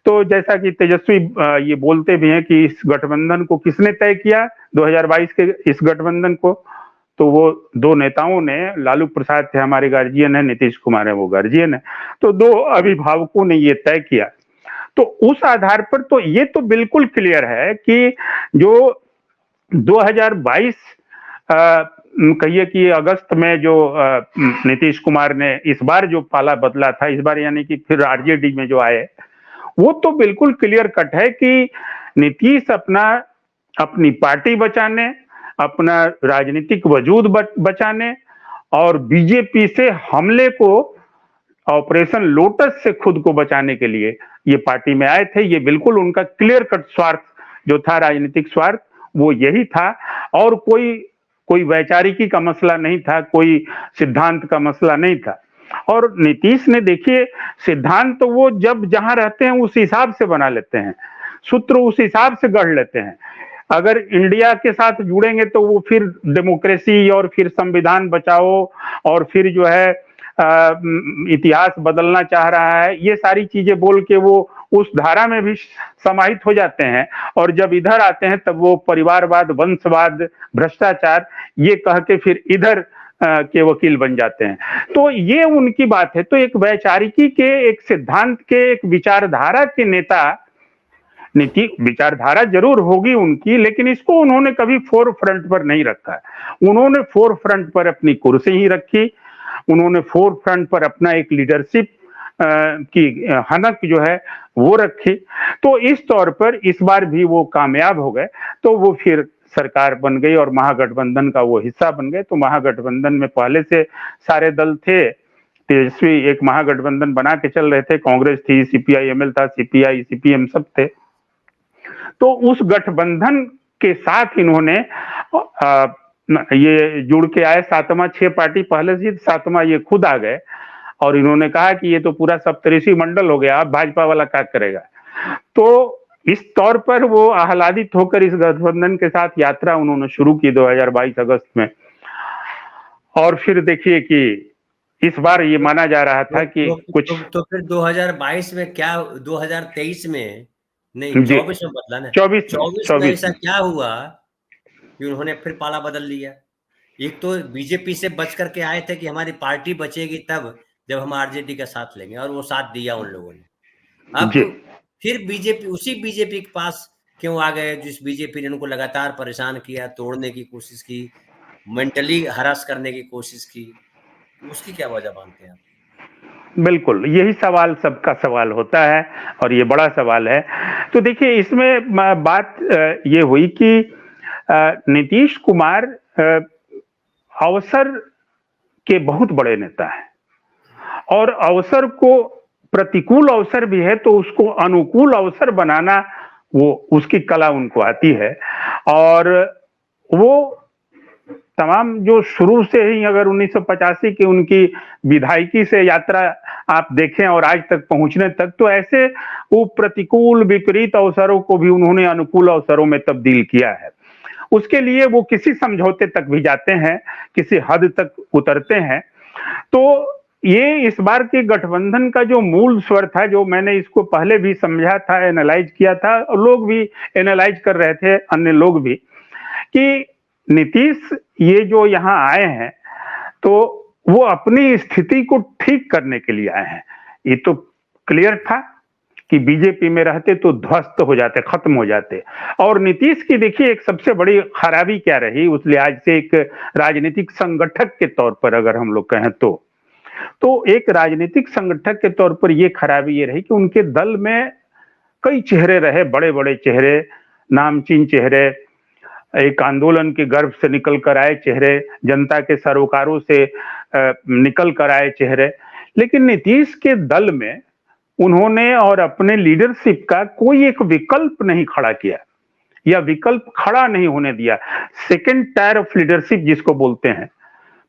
तो जैसा कि तेजस्वी ये बोलते भी हैं कि इस गठबंधन को किसने तय किया 2022 के इस गठबंधन को, तो वो दो नेताओं ने, लालू प्रसाद थे हमारे गार्जियन है, नीतीश कुमार है वो गार्जियन है, तो दो अभिभावकों ने ये तय किया। तो उस आधार पर तो ये तो बिल्कुल क्लियर है कि जो 2022 कहिए कि अगस्त में जो नीतीश कुमार ने इस बार जो पाला बदला था, इस बार यानी कि फिर आरजेडी में जो आए, वो तो बिल्कुल क्लियर कट है कि नीतीश अपनी पार्टी बचाने, अपना राजनीतिक वजूद बचाने और बीजेपी से हमले को, ऑपरेशन लोटस से खुद को बचाने के लिए ये पार्टी में आए थे। ये बिल्कुल उनका क्लियर कट स्वार्थ जो था, राजनीतिक स्वार्थ, वो यही था और कोई वैचारिकी का मसला नहीं था, कोई सिद्धांत का मसला नहीं था। और नीतीश ने देखिए सिद्धांत तो वो जब जहां रहते हैं उस हिसाब से बना लेते हैं, सूत्र उस हिसाब से गढ़ लेते हैं। अगर इंडिया के साथ जुड़ेंगे तो वो फिर डेमोक्रेसी और फिर संविधान बचाओ और फिर जो है इतिहास बदलना चाह रहा है, ये सारी चीजें बोल के वो उस धारा में भी समाहित हो जाते हैं। और जब इधर आते हैं तब वो परिवारवाद, वंशवाद, भ्रष्टाचार ये कह के फिर इधर के वकील बन जाते हैं। तो ये उनकी बात है। तो एक वैचारिकी के, एक सिद्धांत के, एक विचारधारा के नेता, नीति विचारधारा जरूर होगी उनकी, लेकिन इसको उन्होंने कभी फोर फ्रंट पर नहीं रखा। उन्होंने फोर फ्रंट पर अपनी कुर्सी ही रखी, उन्होंने फोर फ्रंट पर अपना एक लीडरशिप की हनक जो है वो रखी। तो इस तौर पर इस बार भी वो कामयाब हो गए, तो वो फिर सरकार बन गई और महागठबंधन का वो हिस्सा बन गए। तो महागठबंधन में पहले से सारे दल थे, तेजस्वी एक महागठबंधन बना के चल रहे थे, कांग्रेस थी, सीपीआई-एमएल था, सीपीआई सीपीएम सब थे। तो उस गठबंधन के साथ इन्होंने ये जुड़ के आए, सातवां 6 पार्टी पहले से, सातवां ये खुद आ गए और इन्होंने कहा कि ये तो पूरा सप्तऋषि मंडल हो गया, अब भाजपा वाला क्या करेगा। तो इस तौर पर वो आह्लादित होकर इस गठबंधन के साथ यात्रा उन्होंने शुरू की 2022 अगस्त में। और फिर देखिए कि इस बार ये माना जा रहा था कि कुछ तो फिर 2022 में क्या, 2023 में नहीं 24 में बदला ना, 24 में ऐसा क्या हुआ कि उन्होंने फिर पाला बदल लिया। एक तो बीजेपी से बच करके आए थे कि हमारी पार्टी बचेगी तब जब हम आरजेडी का साथ लेंगे, और वो साथ दिया उन लोगों ने। अब फिर बीजेपी, उसी बीजेपी के पास क्यों आ गए जिस बीजेपी ने उनको लगातार परेशान किया, तोड़ने की कोशिश की, मेंटली हरास करने की कोशिश की, उसकी क्या वजह मानते हैं आप? बिल्कुल, यही सवाल सबका सवाल होता है और ये बड़ा सवाल है। तो देखिए इसमें बात ये हुई कि नीतीश कुमार अवसर के बहुत बड़े नेता हैं और अवसर को, प्रतिकूल अवसर भी है तो उसको अनुकूल अवसर बनाना वो उसकी कला उनको आती है। और वो तमाम जो शुरू से ही, अगर 1985 की उनकी विधायकी से यात्रा आप देखें और आज तक पहुंचने तक, तो ऐसे वो प्रतिकूल विपरीत अवसरों को भी उन्होंने अनुकूल अवसरों में तब्दील किया है। उसके लिए वो किसी समझौते तक भी जाते हैं, किसी हद तक उतरते हैं। तो ये इस बार के गठबंधन का जो मूल स्वर था, जो मैंने इसको पहले भी समझा था, एनालाइज किया था, और लोग भी एनालाइज कर रहे थे, अन्य लोग भी, कि नीतीश ये जो यहाँ आए हैं तो वो अपनी स्थिति को ठीक करने के लिए आए हैं। ये तो क्लियर था कि बीजेपी में रहते तो ध्वस्त हो जाते, खत्म हो जाते। और नीतीश की देखिए एक सबसे बड़ी खराबी क्या रही उस लिहाज से, एक राजनीतिक संगठक के तौर पर अगर हम लोग कहें तो एक राजनीतिक संगठक के तौर पर ये खराबी ये रही कि उनके दल में कई चेहरे रहे, बड़े बड़े चेहरे, नामचीन चेहरे, एक आंदोलन के गर्भ से निकल कर आए चेहरे, जनता के सरोकारों से निकल कर आए चेहरे। लेकिन नीतीश के दल में उन्होंने और अपने लीडरशिप का कोई एक विकल्प नहीं खड़ा किया या विकल्प खड़ा नहीं होने दिया। सेकेंड टायर ऑफ लीडरशिप जिसको बोलते हैं,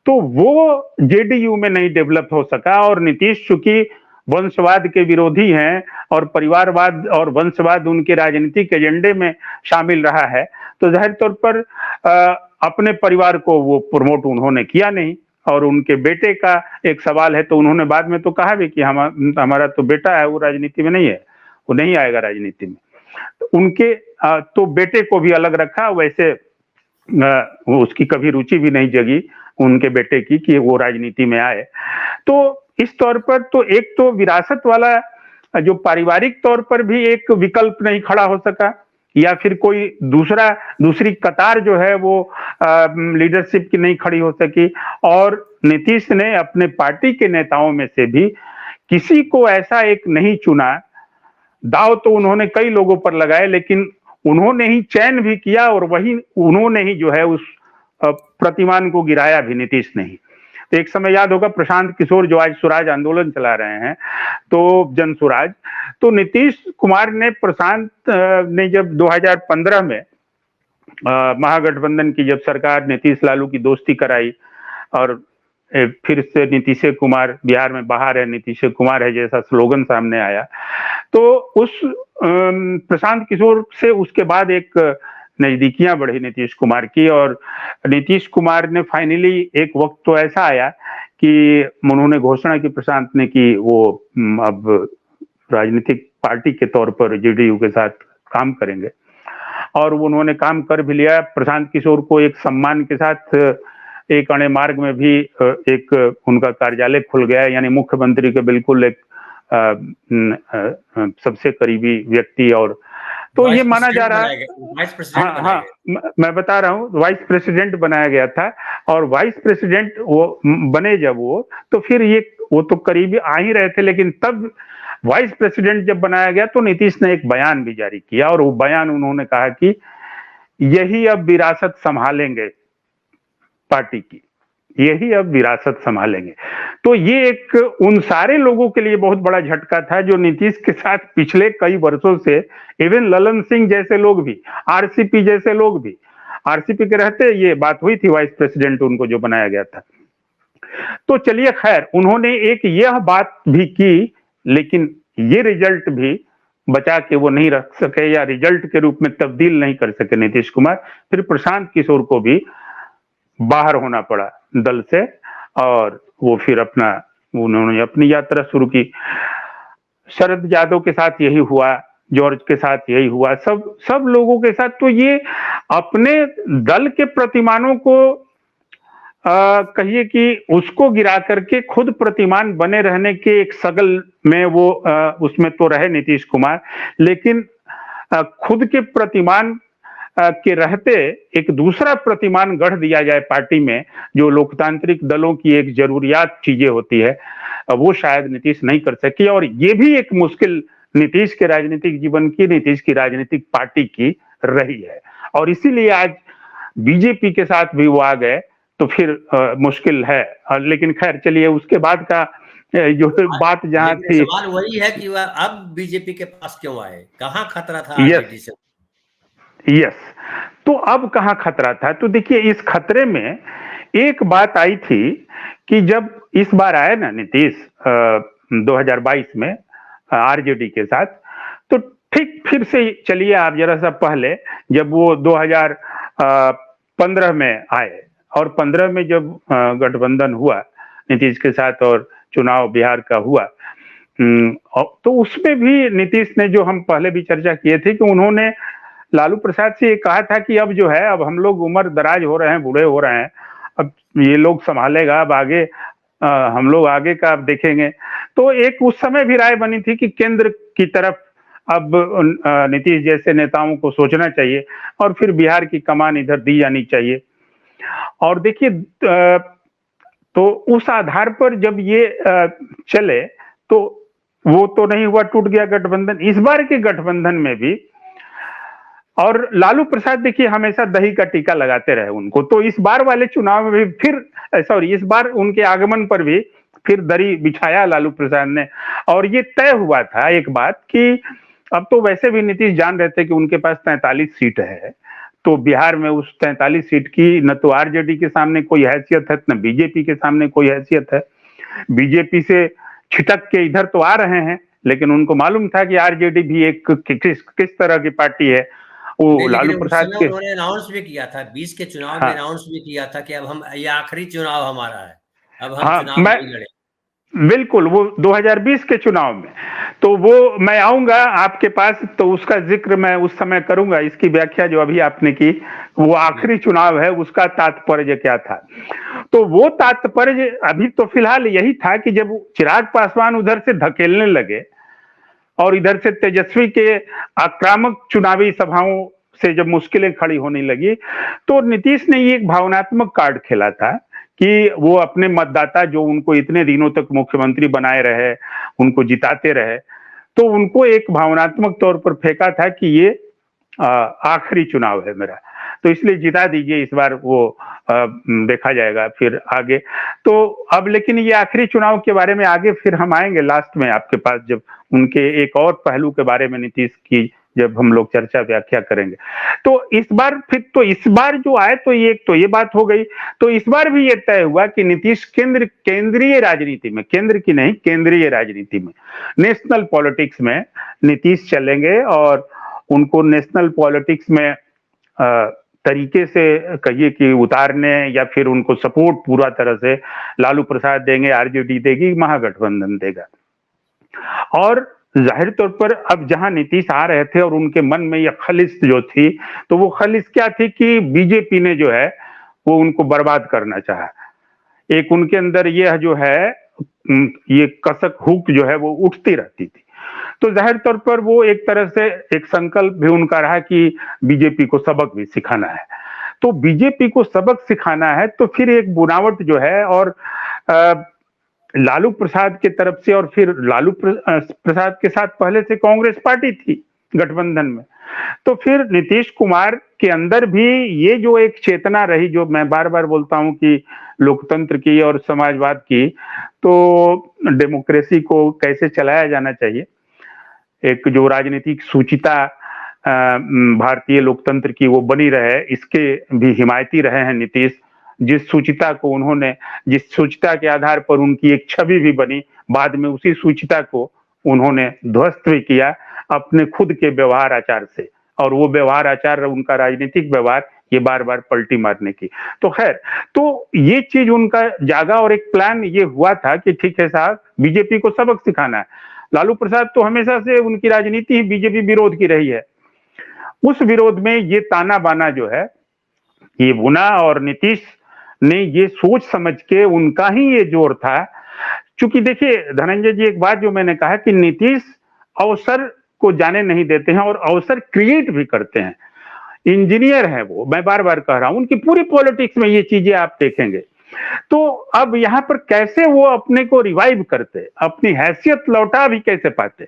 तो वो जेडीयू में नहीं डेवलप हो सका। और नीतीश चूंकि वंशवाद के विरोधी हैं और परिवारवाद और वंशवाद उनके राजनीतिक एजेंडे में शामिल रहा है, तो जाहिर तौर पर अपने परिवार को वो प्रमोट उन्होंने किया नहीं। और उनके बेटे का एक सवाल है तो उन्होंने बाद में तो कहा भी कि हमारा तो बेटा है, वो राजनीति में नहीं है, वो नहीं आएगा राजनीति में। तो उनके तो बेटे को भी अलग रखा। वैसे वो उसकी कभी रुचि भी नहीं जगी उनके बेटे की कि वो राजनीति में आए। तो इस तौर पर तो एक तो विरासत वाला जो पारिवारिक तौर पर भी एक विकल्प नहीं खड़ा हो सका, या फिर कोई दूसरी कतार जो है वो लीडरशिप की नहीं खड़ी हो सकी। और नीतीश ने अपने पार्टी के नेताओं में से भी किसी को ऐसा एक नहीं चुना। दाव तो उन्होंने कई लोगों पर लगाए, लेकिन उन्होंने ही चयन भी किया और वही उन्होंने ही जो है उस प्रतिमान को गिराया भी, नीतीश ने ही। तो एक समय याद होगा प्रशांत किशोर जो आज स्वराज आंदोलन चला रहे हैं, तो जन स्वराज, तो नीतीश कुमार ने प्रशांत ने जब 2015 में महागठबंधन की जब सरकार नीतीश लालू की दोस्ती कराई और फिर से नीतीश कुमार बिहार में बाहर है, नीतीश कुमार है जैसा स्लोगन सामने आया, तो उस प्रशांत किशोर से उसके बाद एक नजदीकियां बढ़ी नीतीश कुमार की। और नीतीश कुमार ने फाइनली एक वक्त तो ऐसा आया कि उन्होंने घोषणा की प्रशांत ने कि वो अब राजनीतिक पार्टी के तौर पर जेडीयू के साथ काम करेंगे, और उन्होंने काम कर भी लिया। प्रशांत किशोर को एक सम्मान के साथ एक अणे मार्ग में भी एक उनका कार्यालय खुल गया, यानी मुख्यमंत्री के बिल्कुल एक सबसे करीबी व्यक्ति। और तो ये माना जा रहा है, हाँ, मैं बता रहा हूँ, वाइस प्रेसिडेंट बनाया गया था। और वाइस प्रेसिडेंट वो बने जब वो, तो फिर ये वो तो करीबी आ ही रहे थे, लेकिन तब वाइस प्रेसिडेंट जब बनाया गया तो नीतीश ने एक बयान भी जारी किया, और वो बयान उन्होंने कहा कि यही अब विरासत संभालेंगे पार्टी की, यही अब विरासत संभालेंगे। तो ये एक उन सारे लोगों के लिए बहुत बड़ा झटका था जो नीतीश के साथ पिछले कई वर्षों से, इवन ललन सिंह जैसे लोग भी, आरसीपी जैसे लोग भी, आरसीपी के रहते ये बात हुई थी वाइस प्रेसिडेंट उनको जो बनाया गया था। तो चलिए खैर, उन्होंने एक यह बात भी की, लेकिन ये रिजल्ट भी बचा के वो नहीं रख सके या रिजल्ट के रूप में तब्दील नहीं कर सके नीतीश कुमार। फिर प्रशांत किशोर को भी बाहर होना पड़ा दल से, और वो फिर उन्होंने अपनी यात्रा शुरू की। शरद यादव के साथ यही हुआ, जॉर्ज के साथ यही हुआ, सब लोगों के साथ। तो ये अपने दल के प्रतिमानों को कहिए कि उसको गिरा करके खुद प्रतिमान बने रहने के एक सगल में वो उसमें तो रहे नीतीश कुमार, लेकिन खुद के प्रतिमान के रहते एक दूसरा प्रतिमान गढ़ दिया जाए पार्टी में, जो लोकतांत्रिक दलों की एक जरूरियात चीजें होती है, वो शायद नीतीश नहीं कर सकी। और ये भी एक मुश्किल नीतीश के राजनीतिक जीवन की, नीतीश की राजनीतिक पार्टी की रही है। और इसीलिए आज बीजेपी के साथ भी वो आ गए, तो फिर मुश्किल है। लेकिन खैर चलिए, उसके बाद का जो बात जहां थी, सवाल वही है कि वह अब बीजेपी के पास क्यों आए, कहां खतरा था आरजेडी से? यस, तो अब कहां खतरा था? तो देखिए, इस खतरे में एक बात आई थी कि जब इस बार आए ना नीतीश 2022 में आरजेडी के साथ, तो ठीक फिर से चलिए आप जरा सा पहले, जब वो 2015 में आए और 15 में जब गठबंधन हुआ नीतीश के साथ और चुनाव बिहार का हुआ, तो उसमें भी नीतीश ने, जो हम पहले भी चर्चा किए थे, कि उन्होंने लालू प्रसाद से ये कहा था कि अब जो है, अब हम लोग उम्र दराज हो रहे हैं, बूढ़े हो रहे हैं, अब ये लोग संभालेगा, अब आगे हम लोग आगे का अब देखेंगे। तो एक उस समय भी राय बनी थी कि केंद्र की तरफ अब नीतीश जैसे नेताओं को सोचना चाहिए और फिर बिहार की कमान इधर दी जानी चाहिए। और देखिए, तो उस आधार पर जब ये चले, तो वो तो नहीं हुआ, टूट गया गठबंधन। इस बार के गठबंधन में भी, और लालू प्रसाद देखिए हमेशा दही का टीका लगाते रहे उनको, तो इस बार वाले चुनाव में भी फिर, सॉरी, इस बार उनके आगमन पर भी फिर दरी बिछाया लालू प्रसाद ने। और ये तय हुआ था एक बात कि अब तो वैसे भी नीतीश जान रहे थे कि उनके पास 43 सीट है, तो बिहार में उस 43 सीट की न तो आरजेडी के सामने कोई हैसियत है, न बीजेपी के सामने कोई हैसियत है। बीजेपी से छिटक के इधर तो आ रहे हैं, लेकिन उनको मालूम था कि आरजेडी भी एक किस तरह की पार्टी है। वो लालू प्रसाद के उन्होंने अनाउंस भी किया था, 20 के चुनाव में अनाउंस भी किया था कि अब हम, ये आखिरी चुनाव हमारा है, अब हम चुनाव नहीं लड़े। बिल्कुल, वो 2020 के चुनाव में, तो वो मैं आऊंगा आपके पास, तो उसका जिक्र मैं उस समय करूंगा। इसकी व्याख्या जो अभी आपने की, वो आखिरी चुनाव है, उसका तात्पर्य क्या था। तो वो तात्पर्य अभी तो फिलहाल यही था कि जब चिराग पासवान उधर से धकेलने लगे और इधर से तेजस्वी के आक्रामक चुनावी सभाओं से जब मुश्किलें खड़ी होने लगी, तो नीतीश ने ये एक भावनात्मक कार्ड खेला था कि वो अपने मतदाता जो उनको इतने दिनों तक मुख्यमंत्री बनाए रहे, उनको जिताते रहे, तो उनको एक भावनात्मक तौर पर फेंका था कि ये आखिरी चुनाव है मेरा, तो इसलिए जिता दीजिए इस बार, वो देखा जाएगा फिर आगे। तो अब लेकिन ये आखिरी चुनाव के बारे में आगे फिर हम आएंगे लास्ट में आपके पास, जब उनके एक और पहलू के बारे में नीतीश की जब हम लोग चर्चा व्याख्या करेंगे। तो इस बार फिर, तो इस बार जो आए तो ये बात हो गई। तो इस बार भी ये तय हुआ कि नीतीश केंद्रीय राजनीति में, केंद्र की नहीं, केंद्रीय राजनीति में, नेशनल पॉलिटिक्स में नीतीश चलेंगे और उनको नेशनल पॉलिटिक्स में तरीके से कहिए कि उतारने या फिर उनको सपोर्ट पूरा तरह से लालू प्रसाद देंगे, आरजेडी देगी, महागठबंधन देगा। और जाहिर तौर पर अब जहां नीतीश आ रहे थे और उनके मन में यह खलिश जो थी, तो वो खलिश क्या थी कि बीजेपी ने जो है वो उनको बर्बाद करना चाहा। एक उनके अंदर यह जो है, ये कसक हुक जो है वो उठती रहती थी। तो जाहिर तौर पर वो एक तरह से एक संकल्प भी उनका रहा कि बीजेपी को सबक भी सिखाना है। तो बीजेपी को सबक सिखाना है तो फिर एक बुनावट जो है, और लालू प्रसाद के तरफ से, और फिर लालू प्रसाद के साथ पहले से कांग्रेस पार्टी थी गठबंधन में, तो फिर नीतीश कुमार के अंदर भी ये जो एक चेतना रही, जो मैं बार बार बोलता हूं कि लोकतंत्र की और समाजवाद की, तो डेमोक्रेसी को कैसे चलाया जाना चाहिए, एक जो राजनीतिक सूचिता भारतीय लोकतंत्र की वो बनी रहे, इसके भी हिमायती रहे हैं नीतीश। जिस सूचिता को उन्होंने, जिस सूचिता के आधार पर उनकी एक छवि भी बनी, बाद में उसी सूचिता को उन्होंने ध्वस्त भी किया अपने खुद के व्यवहार आचार से, और वो व्यवहार आचार, उनका राजनीतिक व्यवहार, ये बार बार पलटी मारने की। तो खैर, तो ये चीज उनका जागा और एक प्लान ये हुआ था कि ठीक है साहब, बीजेपी को सबक सिखाना है। लालू प्रसाद तो हमेशा से उनकी राजनीति ही बीजेपी विरोध की रही है, उस विरोध में ये ताना बाना जो है ये बुना, और नीतीश ने ये सोच समझ के, उनका ही ये जोर था। क्योंकि देखिए धनंजय जी, एक बात जो मैंने कहा कि नीतीश अवसर को जाने नहीं देते हैं और अवसर क्रिएट भी करते हैं, इंजीनियर है वो, मैं बार बार कह रहा हूं, उनकी पूरी पॉलिटिक्स में ये चीजें आप देखेंगे। तो अब यहां पर कैसे वो अपने को रिवाइव करते, अपनी हैसियत लौटा भी कैसे पाते,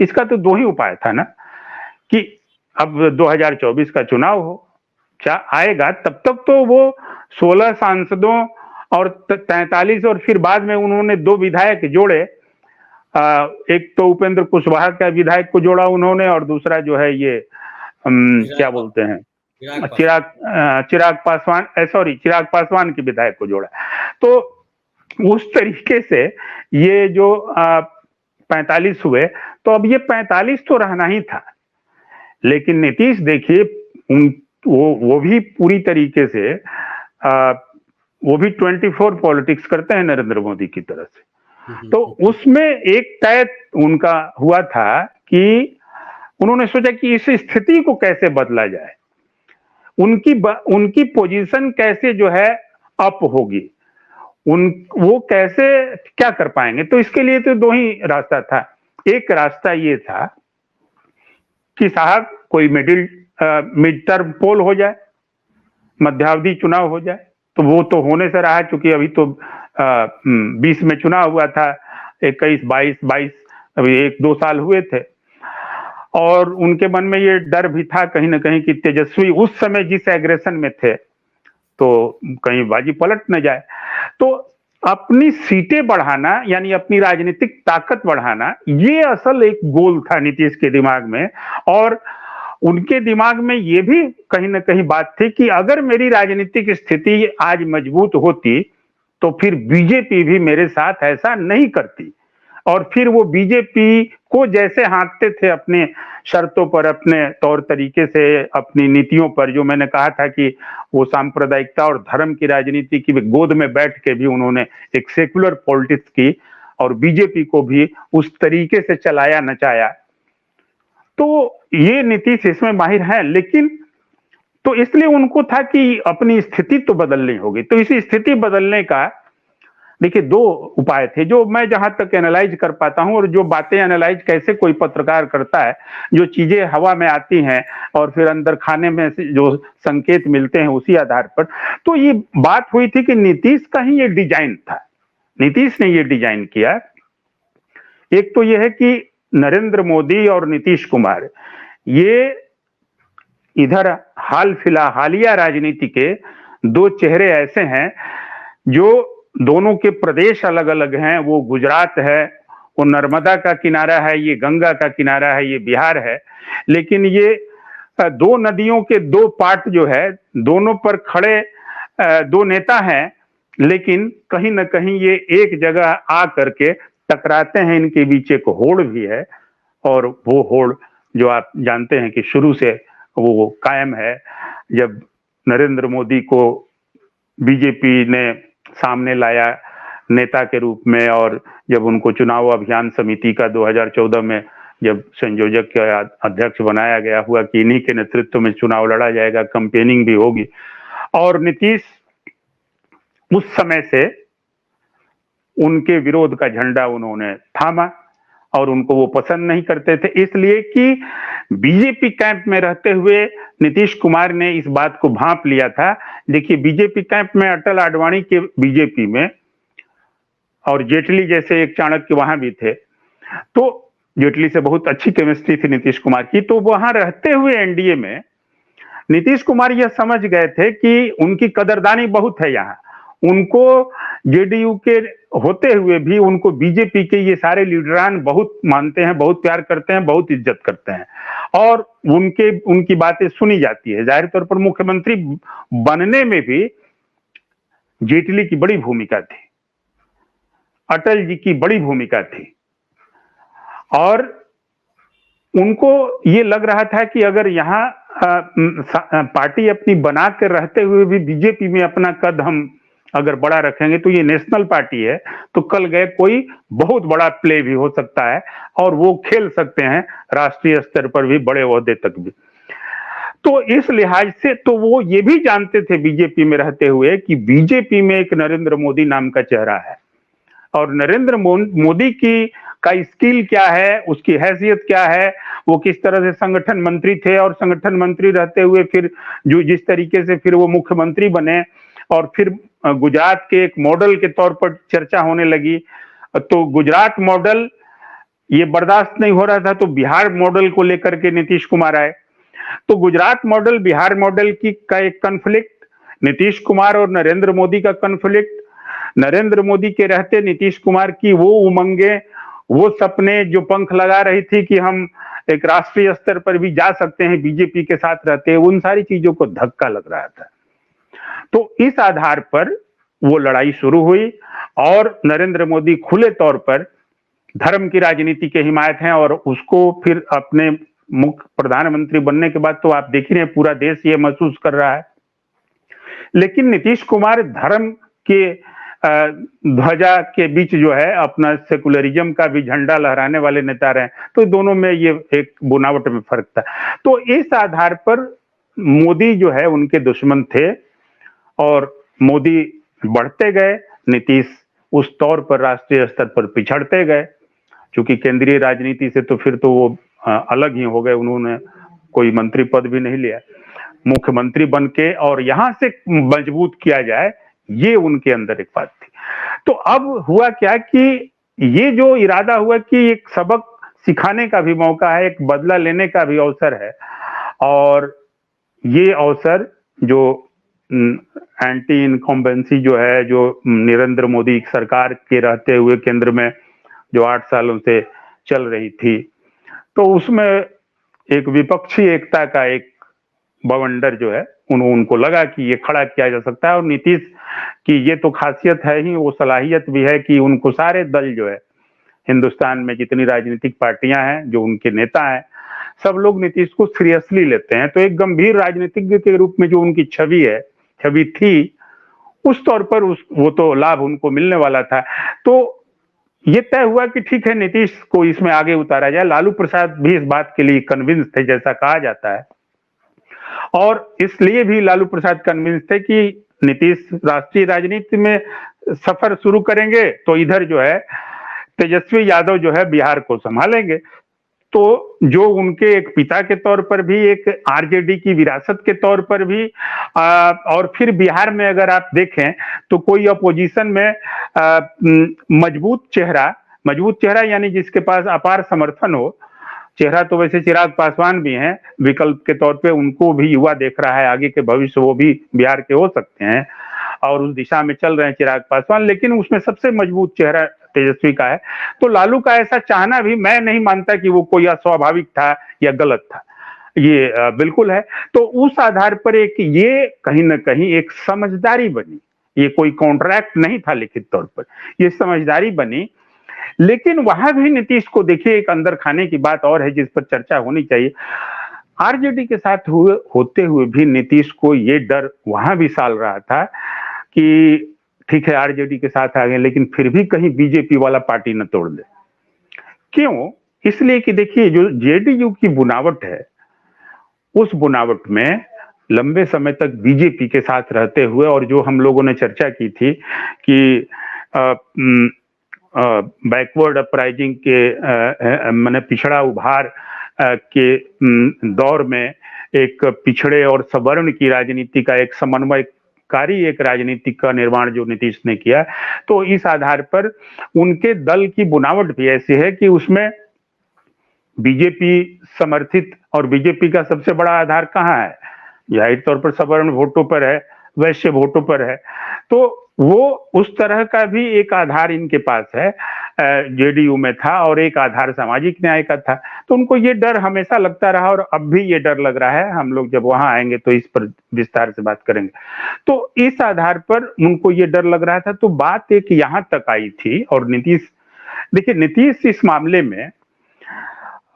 इसका तो दो ही उपाय था ना, कि अब 2024 का चुनाव हो, क्या आएगा, तब तक तो वो 16 सांसदों और 43, और फिर बाद में उन्होंने 2 विधायक जोड़े, एक तो उपेंद्र कुशवाहा का विधायक को जोड़ा उन्होंने, और दूसरा जो है ये क्या बोलते हैं, चिराग पासवान, सॉरी, चिराग पासवान के विधायक को जोड़ा। तो उस तरीके से ये जो 45 हुए, तो अब ये 45 तो रहना ही था। लेकिन नीतीश देखिए, वो भी पूरी तरीके से वो भी 24 पॉलिटिक्स करते हैं नरेंद्र मोदी की तरह से। तो उसमें एक तय उनका हुआ था कि उन्होंने सोचा कि इस स्थिति को कैसे बदला जाए, उनकी पोजीशन कैसे जो है अप होगी, वो कैसे क्या कर पाएंगे। तो इसके लिए तो दो ही रास्ता था। एक रास्ता ये था कि साहब कोई मिड टर्म पोल हो जाए, मध्यावधि चुनाव हो जाए। तो वो तो होने से रहा, चूंकि अभी तो 20 में चुनाव हुआ था, 21, 22, अभी 1-2 साल हुए थे, और उनके मन में ये डर भी था कहीं ना कहीं कि तेजस्वी उस समय जिस एग्रेशन में थे तो कहीं बाजी पलट न जाए। तो अपनी सीटें बढ़ाना, यानी अपनी राजनीतिक ताकत बढ़ाना, ये असल एक गोल था नीतीश के दिमाग में। और उनके दिमाग में ये भी कहीं ना कहीं बात थी कि अगर मेरी राजनीतिक स्थिति आज मजबूत होती तो फिर बीजेपी भी मेरे साथ ऐसा नहीं करती, और फिर वो बीजेपी को जैसे हाँकते थे अपने शर्तों पर, अपने तौर तरीके से, अपनी नीतियों पर, जो मैंने कहा था कि वो सांप्रदायिकता और धर्म की राजनीति की गोद में बैठ के भी उन्होंने एक सेकुलर पॉलिटिक्स की और बीजेपी को भी उस तरीके से चलाया नचाया। तो ये नीतीश इसमें माहिर है, लेकिन तो इसलिए उनको था कि अपनी स्थिति तो बदलनी होगी। तो इसी स्थिति बदलने का देखिए दो उपाय थे जो मैं जहां तक एनालाइज कर पाता हूं, और जो बातें एनालाइज कैसे कोई पत्रकार करता है, जो चीजें हवा में आती हैं और फिर अंदर खाने में जो संकेत मिलते हैं उसी आधार पर। तो ये बात हुई थी कि नीतीश का ही ये डिजाइन था, नीतीश ने ये डिजाइन किया। एक तो ये है कि नरेंद्र मोदी और नीतीश कुमार ये इधर हालिया राजनीति के दो चेहरे ऐसे हैं जो दोनों के प्रदेश अलग अलग हैं। वो गुजरात है, वो नर्मदा का किनारा है, ये गंगा का किनारा है, ये बिहार है। लेकिन ये दो नदियों के दो पार्ट जो है, दोनों पर खड़े दो नेता हैं, लेकिन कहीं ना कहीं ये एक जगह आ करके टकराते हैं। इनके बीच एक होड़ भी है, और वो होड़ जो आप जानते हैं कि शुरू से वो कायम है। जब नरेंद्र मोदी को बीजेपी ने सामने लाया नेता के रूप में, और जब उनको चुनाव अभियान समिति का 2014 में जब संयोजक के अध्यक्ष बनाया गया, हुआ कि इन्हीं के नेतृत्व में चुनाव लड़ा जाएगा, कैंपेनिंग भी होगी। और नीतीश उस समय से उनके विरोध का झंडा उन्होंने थामा, और उनको वो पसंद नहीं करते थे, इसलिए कि बीजेपी कैंप में रहते हुए नीतीश कुमार ने इस बात को भांप लिया था। देखिए बीजेपी कैंप में अटल आडवाणी के बीजेपी में, और जेटली जैसे एक चाणक्य वहां भी थे, तो जेटली से बहुत अच्छी केमिस्ट्री थी नीतीश कुमार की। तो वहां रहते हुए एनडीए में नीतीश कुमार यह समझ गए थे कि उनकी कदरदानी बहुत है यहाँ, उनको जेडीयू के होते हुए भी उनको बीजेपी के ये सारे लीडरान बहुत मानते हैं, बहुत प्यार करते हैं, बहुत इज्जत करते हैं, और उनकी बातें सुनी जाती है। जाहिर तौर पर मुख्यमंत्री बनने में भी जेटली की बड़ी भूमिका थी, अटल जी की बड़ी भूमिका थी, और उनको ये लग रहा था कि अगर यहाँ पार्टी अपनी बना कर रहते हुए भी बीजेपी में अपना कद हम अगर बड़ा रखेंगे तो ये नेशनल पार्टी है, तो कल गए कोई बहुत बड़ा प्ले भी हो सकता है, और वो खेल सकते हैं राष्ट्रीय स्तर पर भी, बड़े ओहदे तक भी। तो इस लिहाज से तो वो ये भी जानते थे बीजेपी में रहते हुए कि बीजेपी में एक नरेंद्र मोदी नाम का चेहरा है, और नरेंद्र मोदी की का स्किल क्या है, उसकी हैसियत क्या है, वो किस तरह से संगठन मंत्री थे, और संगठन मंत्री रहते हुए फिर जो जिस तरीके से फिर वो मुख्यमंत्री बने, और फिर गुजरात के एक मॉडल के तौर पर चर्चा होने लगी। तो गुजरात मॉडल ये बर्दाश्त नहीं हो रहा था, तो बिहार मॉडल को लेकर के नीतीश कुमार आए। तो गुजरात मॉडल बिहार मॉडल का एक कन्फ्लिक्ट, नीतीश कुमार और नरेंद्र मोदी का कन्फ्लिक्ट, नरेंद्र मोदी के रहते नीतीश कुमार की वो उमंगे, वो सपने जो पंख लगा रही थी कि हम एक राष्ट्रीय स्तर पर भी जा सकते हैं बीजेपी के साथ रहते, उन सारी चीजों को धक्का लग रहा था। तो इस आधार पर वो लड़ाई शुरू हुई, और नरेंद्र मोदी खुले तौर पर धर्म की राजनीति के हिमायत हैं, और उसको फिर अपने मुख्य प्रधानमंत्री बनने के बाद तो आप देख ही रहे हैं पूरा देश ये महसूस कर रहा है। लेकिन नीतीश कुमार धर्म के ध्वजा के बीच जो है अपना सेकुलरिज्म का भी झंडा लहराने वाले नेता रहे, तो दोनों में ये एक बुनावट में फर्क था। तो इस आधार पर मोदी जो है उनके दुश्मन थे, और मोदी बढ़ते गए, नीतीश उस तौर पर राष्ट्रीय स्तर पर पिछड़ते गए, क्योंकि केंद्रीय राजनीति से तो फिर तो वो अलग ही हो गए, उन्होंने कोई मंत्री पद भी नहीं लिया, मुख्यमंत्री बन के और यहां से मजबूत किया जाए, ये उनके अंदर एक बात थी। तो अब हुआ क्या कि ये जो इरादा हुआ कि एक सबक सिखाने का भी मौका है, एक बदला लेने का भी अवसर है, और ये अवसर जो एंटी इनकम्बेंसी जो है, जो नरेंद्र मोदी सरकार के रहते हुए केंद्र में जो 8 सालों से चल रही थी, तो उसमें एक विपक्षी एकता का एक बवंडर जो है उनको लगा कि ये खड़ा किया जा सकता है। और नीतीश की ये तो खासियत है ही, वो सलाहियत भी है कि उनको सारे दल जो है हिंदुस्तान में जितनी राजनीतिक पार्टियां हैं, जो उनके नेता हैं, सब लोग नीतीश को सीरियसली लेते हैं। तो एक गंभीर राजनीतिज्ञ के रूप में जो उनकी छवि थी, उस तौर पर वो तो लाभ उनको मिलने वाला था। तो ये तय हुआ कि ठीक है नीतीश को इसमें आगे उतारा जाए। लालू प्रसाद भी इस बात के लिए कन्विंस थे, जैसा कहा जाता है, और इसलिए भी लालू प्रसाद कन्विंस थे कि नीतीश राष्ट्रीय राजनीति में सफर शुरू करेंगे तो इधर जो है तेजस्वी यादव जो है बिहार को संभालेंगे। तो जो उनके एक पिता के तौर पर भी, एक आरजेडी की विरासत के तौर पर भी, और फिर बिहार में अगर आप देखें तो कोई अपोजिशन में मजबूत चेहरा यानी जिसके पास अपार समर्थन हो। चेहरा तो वैसे चिराग पासवान भी हैं, विकल्प के तौर पे उनको भी युवा देख रहा है, आगे के भविष्य वो भी बिहार के हो सकते हैं और उस दिशा में चल रहे हैं चिराग पासवान, लेकिन उसमें सबसे मजबूत चेहरा तेजस्वी का है। तो लालू का ऐसा चाहना भी मैं नहीं मानता कि वो कोई अस्वाभाविक था या गलत था, ये बिल्कुल है। तो उस आधार पर एक ये कहीं ना कहीं एक समझदारी बनी, ये कोई कॉन्ट्रैक्ट नहीं था लिखित तौर पर, ये समझदारी बनी। लेकिन वहां भी नीतीश को देखिए एक अंदर खाने की बात और है जिस पर चर्चा होनी चाहिए। आरजेडी के साथ होते हुए भी नीतीश को ये डर वहां भी साल रहा था कि ठीक है आरजेडी के साथ आ गए लेकिन फिर भी कहीं बीजेपी वाला पार्टी न तोड़ दे। क्यों? इसलिए कि देखिए जो जेडीयू की बुनावट है, उस बुनावट में लंबे समय तक बीजेपी के साथ रहते हुए, और जो हम लोगों ने चर्चा की थी कि बैकवर्ड अपराइजिंग के माने पिछड़ा उभार के दौर में एक पिछड़े और सवर्ण की राजनीति का एक समन्वयकारी एक राजनीति का निर्माण जो नीतीश ने किया, तो इस आधार पर उनके दल की बुनावट भी ऐसी है कि उसमें बीजेपी समर्थित, और बीजेपी का सबसे बड़ा आधार कहाँ है? जाहिर तौर पर सवर्ण वोटों पर है, वैश्य वोटों पर है। तो वो उस तरह का भी एक आधार इनके पास है, जेडीयू में था, और एक आधार सामाजिक न्याय का था। तो उनको ये डर हमेशा लगता रहा और अब भी ये डर लग रहा है। हम लोग जब वहां आएंगे तो इस पर विस्तार से बात करेंगे। तो इस आधार पर उनको ये डर लग रहा था। तो बात एक यहां तक आई थी, और नीतीश, देखिए नीतीश इस मामले में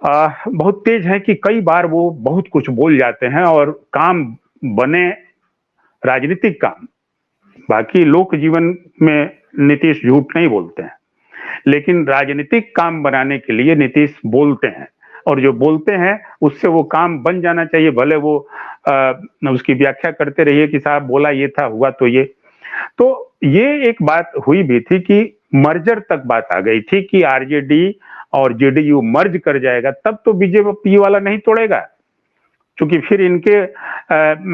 बहुत तेज है कि कई बार वो बहुत कुछ बोल जाते हैं और काम बने, राजनीतिक काम। बाकी लोक जीवन में नीतीश झूठ नहीं बोलते हैं, लेकिन राजनीतिक काम बनाने के लिए नीतीश बोलते हैं, और जो बोलते हैं उससे वो काम बन जाना चाहिए। भले वो उसकी व्याख्या करते रहिए कि साहब बोला ये था, हुआ तो ये। तो ये एक बात हुई भी थी कि मर्जर तक बात आ गई थी कि आरजेडी और जेडीयू मर्ज कर जाएगा, तब तो बीजेपी वाला नहीं तोड़ेगा, क्योंकि फिर इनके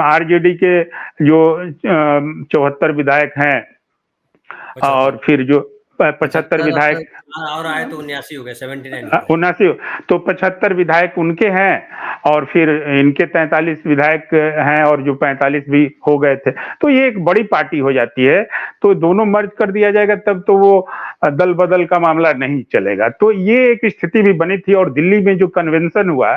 आरजेडी के जो 74 विधायक हैं और फिर जो 75 विधायक और आए तो 79 हो गए, 79 79, तो 75 विधायक उनके हैं और फिर इनके 43 विधायक हैं और जो 45 भी हो गए थे। तो ये एक बड़ी पार्टी हो जाती है, तो दोनों मर्ज कर दिया जाएगा, तब तो वो दल बदल का मामला नहीं चलेगा। तो ये एक स्थिति भी बनी थी। और दिल्ली में जो कन्वेंशन हुआ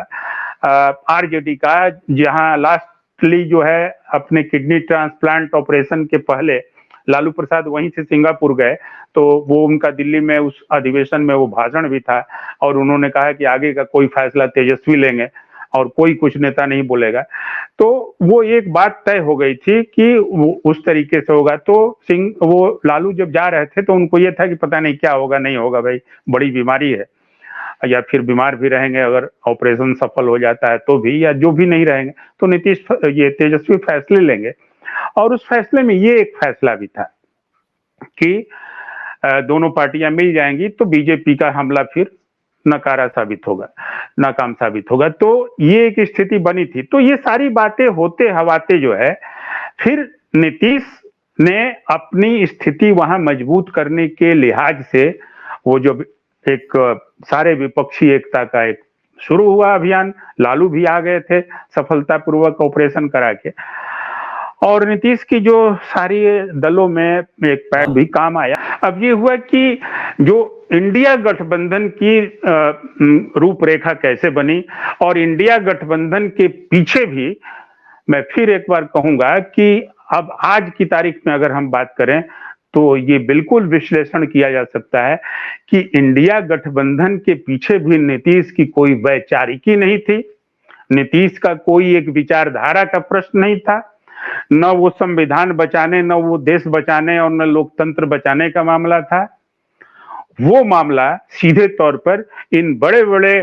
आरजेडी का, जहां लास्टली जो है अपने किडनी ट्रांसप्लांट ऑपरेशन के पहले लालू प्रसाद वहीं से सिंगापुर गए, तो वो उनका दिल्ली में उस अधिवेशन में वो भाषण भी था, और उन्होंने कहा कि आगे का कोई फैसला तेजस्वी लेंगे और कोई कुछ नेता नहीं बोलेगा। तो वो एक बात तय हो गई थी कि वो उस तरीके से होगा। तो वो लालू जब जा रहे थे तो उनको ये था कि पता नहीं क्या होगा, नहीं होगा, भाई बड़ी बीमारी है, या फिर बीमार भी रहेंगे, अगर ऑपरेशन सफल हो जाता है तो भी, या जो भी नहीं रहेंगे तो नीतीश ये तेजस्वी फैसले लेंगे। और उस फैसले में ये एक फैसला भी था कि दोनों पार्टियां मिल जाएंगी तो बीजेपी का हमला फिर नकारा साबित होगा, नाकाम साबित होगा। तो ये एक स्थिति बनी थी। तो ये सारी बातें होते हवाते जो है, फिर नीतीश ने अपनी स्थिति वहां मजबूत करने के लिहाज से वो जो एक सारे विपक्षी एकता का एक शुरू हुआ अभियान, लालू भी आ गए थे सफलतापूर्वक ऑपरेशन करा के, और नीतीश की जो सारी दलों में एक पैर भी काम आया। अब ये हुआ कि जो इंडिया गठबंधन की रूपरेखा कैसे बनी, और इंडिया गठबंधन के पीछे भी मैं फिर एक बार कहूंगा कि अब आज की तारीख में अगर हम बात करें तो ये बिल्कुल विश्लेषण किया जा सकता है कि इंडिया गठबंधन के पीछे भी नीतीश की कोई वैचारिकी नहीं थी, नीतीश का कोई एक विचारधारा का प्रश्न नहीं था, न वो संविधान बचाने, न वो देश बचाने और न लोकतंत्र बचाने का मामला था। वो मामला सीधे तौर पर इन बड़े बड़े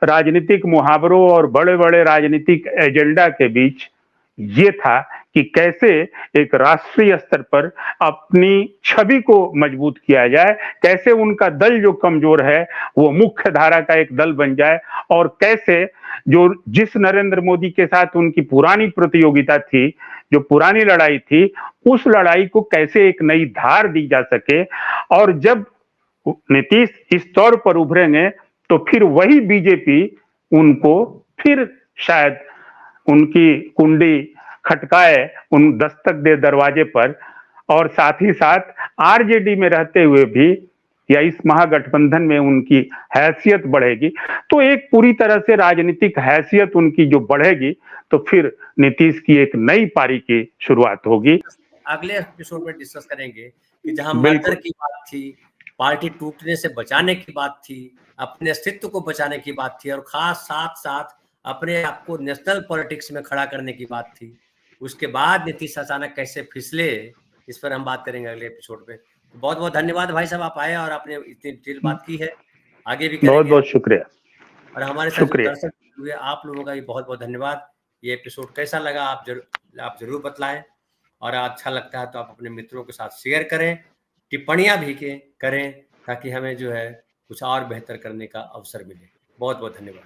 राजनीतिक मुहावरों और बड़े बड़े राजनीतिक एजेंडा के बीच ये था कि कैसे एक राष्ट्रीय स्तर पर अपनी छवि को मजबूत किया जाए, कैसे उनका दल जो कमजोर है वो मुख्य धारा का एक दल बन जाए, और कैसे जो जिस नरेंद्र मोदी के साथ उनकी पुरानी प्रतियोगिता थी, जो पुरानी लड़ाई थी, उस लड़ाई को कैसे एक नई धार दी जा सके। और जब नीतीश इस तौर पर उभरेंगे तो फिर वही बीजेपी उनको फिर शायद उनकी कुंडी खटकाए, उन दस्तक दे दरवाजे पर, और साथ ही साथ आरजेडी में रहते हुए भी या इस महागठबंधन में उनकी हैसियत बढ़ेगी। तो एक पूरी तरह से राजनीतिक हैसियत उनकी जो बढ़ेगी तो फिर नीतीश की एक नई पारी की शुरुआत होगी। अगले एपिसोड में डिस्कस करेंगे कि जहां मर्डर की बात थी, पार्टी टूटने से बचाने की बात थी, अपने अस्तित्व को बचाने की बात थी, और खास साथ साथ अपने आप को नेशनल पॉलिटिक्स में खड़ा करने की बात थी, उसके बाद नीतीश अचानक कैसे फिसले, इस पर हम बात करेंगे अगले एपिसोड में। तो बहुत बहुत धन्यवाद भाई साहब, आप आए और आपने इतनी डिटेल बात की है, आगे भी करेंगे। बहुत बहुत शुक्रिया। और हमारे साथ जो दर्शक हुए आप लोगों का भी बहुत बहुत धन्यवाद। ये एपिसोड कैसा लगा आप जरूर बतलाएं, और अच्छा लगता है तो आप अपने मित्रों के साथ शेयर करें, टिप्पणियां भी करें, ताकि हमें जो है कुछ और बेहतर करने का अवसर मिले। बहुत बहुत धन्यवाद।